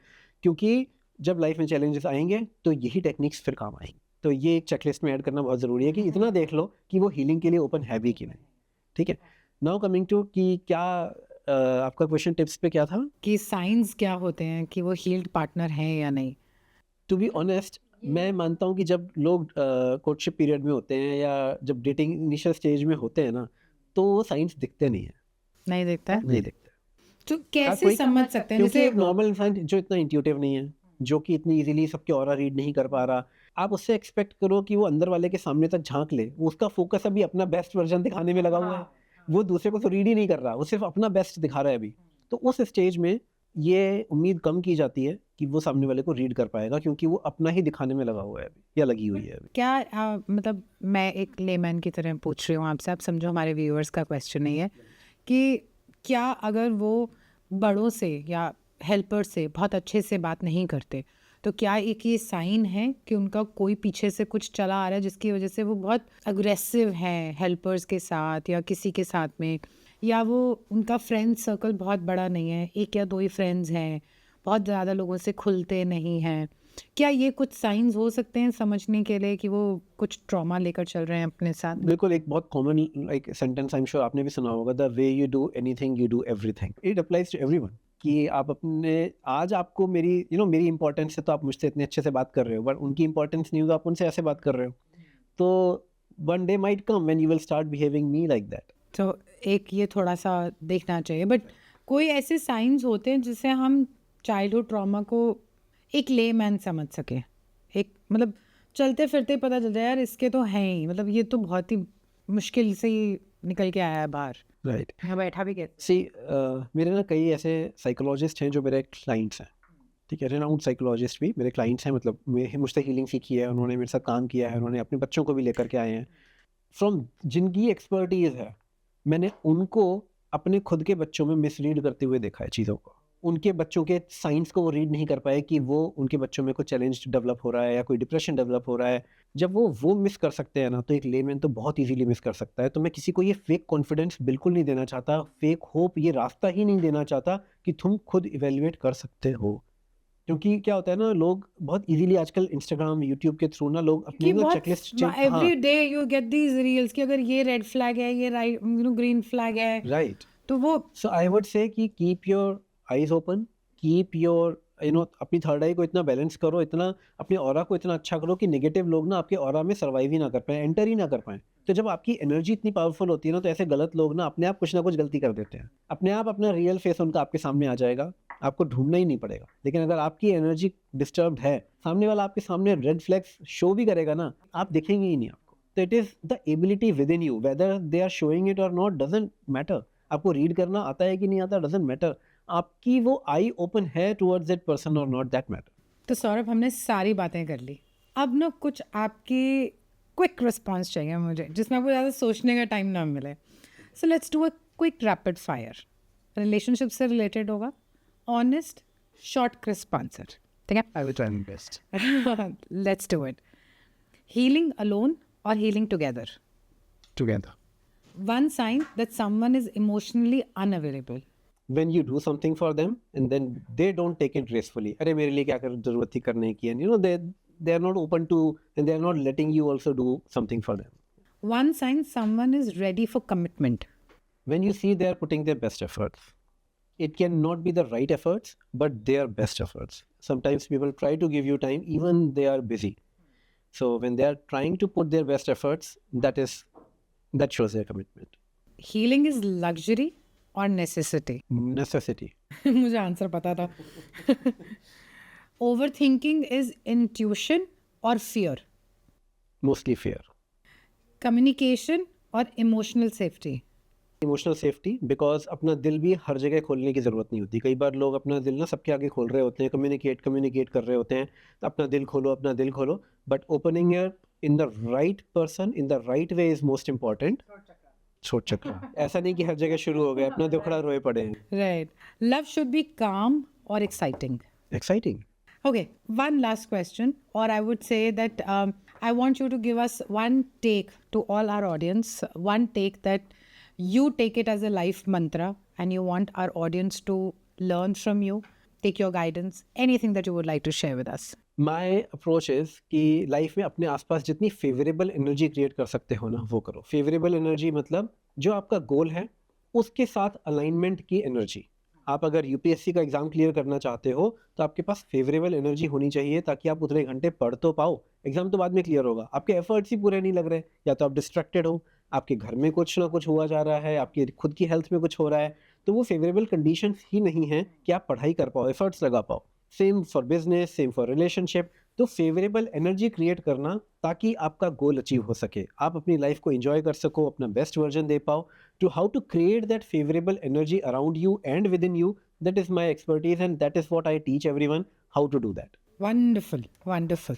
क्योंकि जब लाइफ में चैलेंजेस आएंगे तो यही टेक्निक्स फिर काम आएंगी। तो ये एक चेकलिस्ट में ऐड करना बहुत ज़रूरी है कि इतना देख लो कि वो हीलिंग के लिए ओपन है भी कि नहीं। ठीक है, नाउ कमिंग टू कि क्या आपका क्वेश्चन टिप्स पे क्या था? कि साइंस क्या होते हैं कि वो हील्ड पार्टनर है या नहीं। टू बी ऑनेस्ट, मैं मानता हूँ कि जब लोग कोर्टशिप पीरियड में होते हैं या जब डेटिंग इनिशियल स्टेज में होते हैं ना, तो वो साइंस दिखते नहीं है। नहीं देखता है नहीं दिखते। तो कैसे कोई समझ सकते हैं? क्योंकि जैसे एक नॉर्मल इंसान जो इतना इंट्यूटिव नहीं है, जो कि इतनी इजीली सबके ऑरा रीड नहीं कर पा रहा, आप उससे एक्सपेक्ट करो कि वो अंदर वाले के सामने तक झांक ले। वो उसका फोकस अभी अपना बेस्ट वर्जन दिखाने में लगा हुआ है, वो दूसरे को तो रीड ही नहीं कर रहा, वो सिर्फ अपना बेस्ट दिखा रहा है अभी। तो उस स्टेज में ये उम्मीद कम की जाती है कि वो सामने वाले को रीड कर पाएगा, क्योंकि वो अपना ही दिखाने में लगा हुआ है अभी, या लगी हुई है अभी। क्या मतलब मैं एक लेमैन की तरह पूछ रही हूँ आपसे, आप समझो हमारे व्यूअर्स का क्वेश्चन नहीं है कि क्या अगर वो बड़ों से या हेल्पर से बहुत अच्छे से बात नहीं करते तो क्या एक ये साइन है कि उनका कोई पीछे से कुछ चला आ रहा है जिसकी वजह से वो बहुत अग्रेसिव हैं हेल्पर्स के साथ या किसी के साथ में, या वो उनका फ्रेंड सर्कल बहुत बड़ा नहीं है, एक या दो ही फ्रेंड्स हैं, बहुत ज़्यादा लोगों से खुलते नहीं हैं। क्या ये कुछ साइंस हो सकते हैं समझने के लिए कि वो कुछ ट्रॉमा लेकर चल रहे हैं अपने साथ? बिल्कुल, एक बहुत common like sentence I am sure आपने भी सुना होगा, the way you do anything you do everything. It applies to everyone कि आप अपने, आज आपको मेरी मेरी इंपॉर्टेंस है तो आप मुझसे इतने अच्छे से बात कर रहे हो, बट उनकी इंपॉर्टेंस नहीं हो तो आप उनसे ऐसे बात कर रहे हो। तो one day might come when you will start behaving me like that. तो एक ये थोड़ा सा देखना चाहिए, बट कोई ऐसे साइंस होते हैं जिससे हम चाइल्डहुड ट्रॉमा को एक लेमैन समझ सके, एक मतलब चलते फिरते पता चल जाए यार इसके तो हैं ही, मतलब ये तो बहुत ही मुश्किल से ही निकल के आया है बाहर, राइट। यहाँ बैठा भी कैसे। सी मेरे ना कई ऐसे साइकोलॉजिस्ट हैं जो मेरे क्लाइंट्स हैं, ठीक है, रेनाउंड साइकोलॉजिस्ट भी मेरे क्लाइंट्स हैं, मतलब मुझसे हीलिंग सीखी है उन्होंने, मेरे साथ काम किया है उन्होंने, अपने बच्चों को भी लेकर के आए हैं। फ्रॉम जिनकी एक्सपर्टीज है, मैंने उनको अपने खुद के बच्चों में मिसरीड करते हुए देखा है चीज़ों को। उनके बच्चों के साइंस को वो रीड नहीं कर पाए कि वो उनके बच्चों में कोई चैलेंज डेवलप हो रहा है या कोई डिप्रेशन डेवलप हो रहा है। जब वो मिस कर सकते हैं ना, तो एक लेमैन तो बहुत इजीली मिस कर सकता है। तो मैं किसी को ये फेक कॉन्फिडेंस बिल्कुल नहीं देना चाहता, फेक होप ये रास्ता ही नहीं देना चाहता कि तुम खुद इवेल्युएट कर सकते हो। क्योंकि क्या होता है ना, लोग बहुत इजीली आजकल इंस्टाग्राम यूट्यूब के थ्रू ना लोग अपनी कि ना बहुत checklist, every day you get these reels कि अगर ये रेड फ्लैग है, ये ग्रीन फ्लैग है, राइट। तो वो सो आई वुड से कि keep your eyes open, keep your अपनी थर्ड आई को इतना बैलेंस करो, इतना अपने ऑरा को इतना अच्छा करो कि नेगेटिव लोग ना आपके ऑरा में सर्वाइव ही ना कर पाए, एंटर ही ना कर पाए। तो जब आपकी एनर्जी इतनी पावरफुल होती है ना, तो ऐसे गलत लोग ना अपने आप कुछ ना कुछ गलती कर देते हैं, अपने आप अपना रियल फेस उनका आपके सामने आ जाएगा, आपको ढूंढना ही नहीं पड़ेगा। लेकिन अगर आपकी एनर्जी डिस्टर्ब्ड है, सामने वाला आपके सामने रेड फ्लैग्स शो भी करेगा ना, आप दिखेंगे ही नहीं आपको। तो it is the ability within you, whether they are showing it और नॉट डजंट मैटर। आपको रीड करना आता है कि नहीं आता डजंट मैटर, आपकी वो आई ओपन है टुवर्ड्स दैट पर्सन और नॉट दैट मैटर। तो सौरभ हमने सारी बातें कर ली, अब ना कुछ आपकी क्विक रिस्पॉन्स चाहिए मुझे जिसमें आपको ज़्यादा सोचने का टाइम ना मिले। So let's do a quick rapid fire, relationship से रिलेटेड होगा, ऑनेस्ट शॉर्ट क्रिस्प आंसर, ठीक है? I will try my best. Let's do it. Healing alone और healing together? Together. One sign that someone is emotionally unavailable? When you do something for them and then they don't take it gracefully, अरे मेरे लिए क्या कर जरूरत थी करने की, and they are not open to, and they are not letting you also do something for them. One sign someone is ready for commitment? When you see they are putting their best efforts, it cannot be the right efforts, but their best efforts. Sometimes people try to give you time even they are busy, so when they are trying to put their best efforts, that shows their commitment. Healing is luxury और necessity? Necessity. मुझे आंसर पता था। Overthinking is intuition और fear? Mostly fear. Communication और emotional safety? Emotional safety, because अपना दिल भी हर जगह खोलने की ज़रूरत नहीं होती। कई बार लोग अपना दिल ना सबके आगे खोल रहे होते हैं, कम्युनिकेट कर रहे होते हैं, तो अपना दिल खोलो, but opening your in the right person in the right way is most important. छोट चक्र ऐसा नहीं कि हर जगह शुरू हो गए, अपना दुखड़ा रोए पड़े हैं। Right. Love should be calm or exciting? Exciting. Okay, one last question, or I would say that I want you to give us one take to all our audience, one take that you take it as a life mantra and you want our audience to learn from you. take your guidance, anything that you would like to share with us? My approach is कि लाइफ में अपने आसपास जितनी फेवरेबल एनर्जी क्रिएट कर सकते हो ना वो करो। फेवरेबल एनर्जी मतलब जो आपका गोल है उसके साथ अलाइनमेंट की एनर्जी। आप अगर यूपीएससी का एग्जाम क्लियर करना चाहते हो तो आपके पास फेवरेबल एनर्जी होनी चाहिए ताकि आप उतने घंटे पढ़ तो पाओ। एग्जाम तो बाद में क्लियर होगा, आपके एफर्ट्स ही पूरे नहीं लग रहे, या तो आप डिस्ट्रैक्टेड हो, आपके घर में कुछ ना कुछ हुआ जा रहा है, आपकी खुद की हेल्थ में कुछ हो रहा है, तो वो फेवरेबल कंडीशंस ही नहीं है कि आप पढ़ाई कर पाओ, एफर्ट्स लगा पाओ। Same for business, same for relationship. तो फेवरेबल एनर्जी क्रिएट करना ताकि आपका गोल अचीव हो सके, आप अपनी लाइफ को एंजॉय कर सको, अपना बेस्ट वर्जन दे पाओ। To how to create that favourable energy around you and within you, that is my expertise and that is what I teach everyone how to do that. Wonderful, wonderful.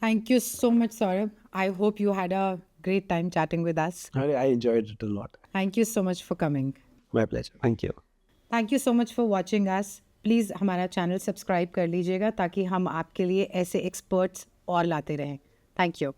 Thank you so much, Saurabh. I hope you had a great time chatting with us. I enjoyed it a lot. Thank you so much for coming. My pleasure. Thank you. Thank you so much for watching us. Please हमारा चैनल सब्सक्राइब कर लीजिएगा ताकि हम आपके लिए ऐसे एक्सपर्ट्स और लाते रहें। Thank you.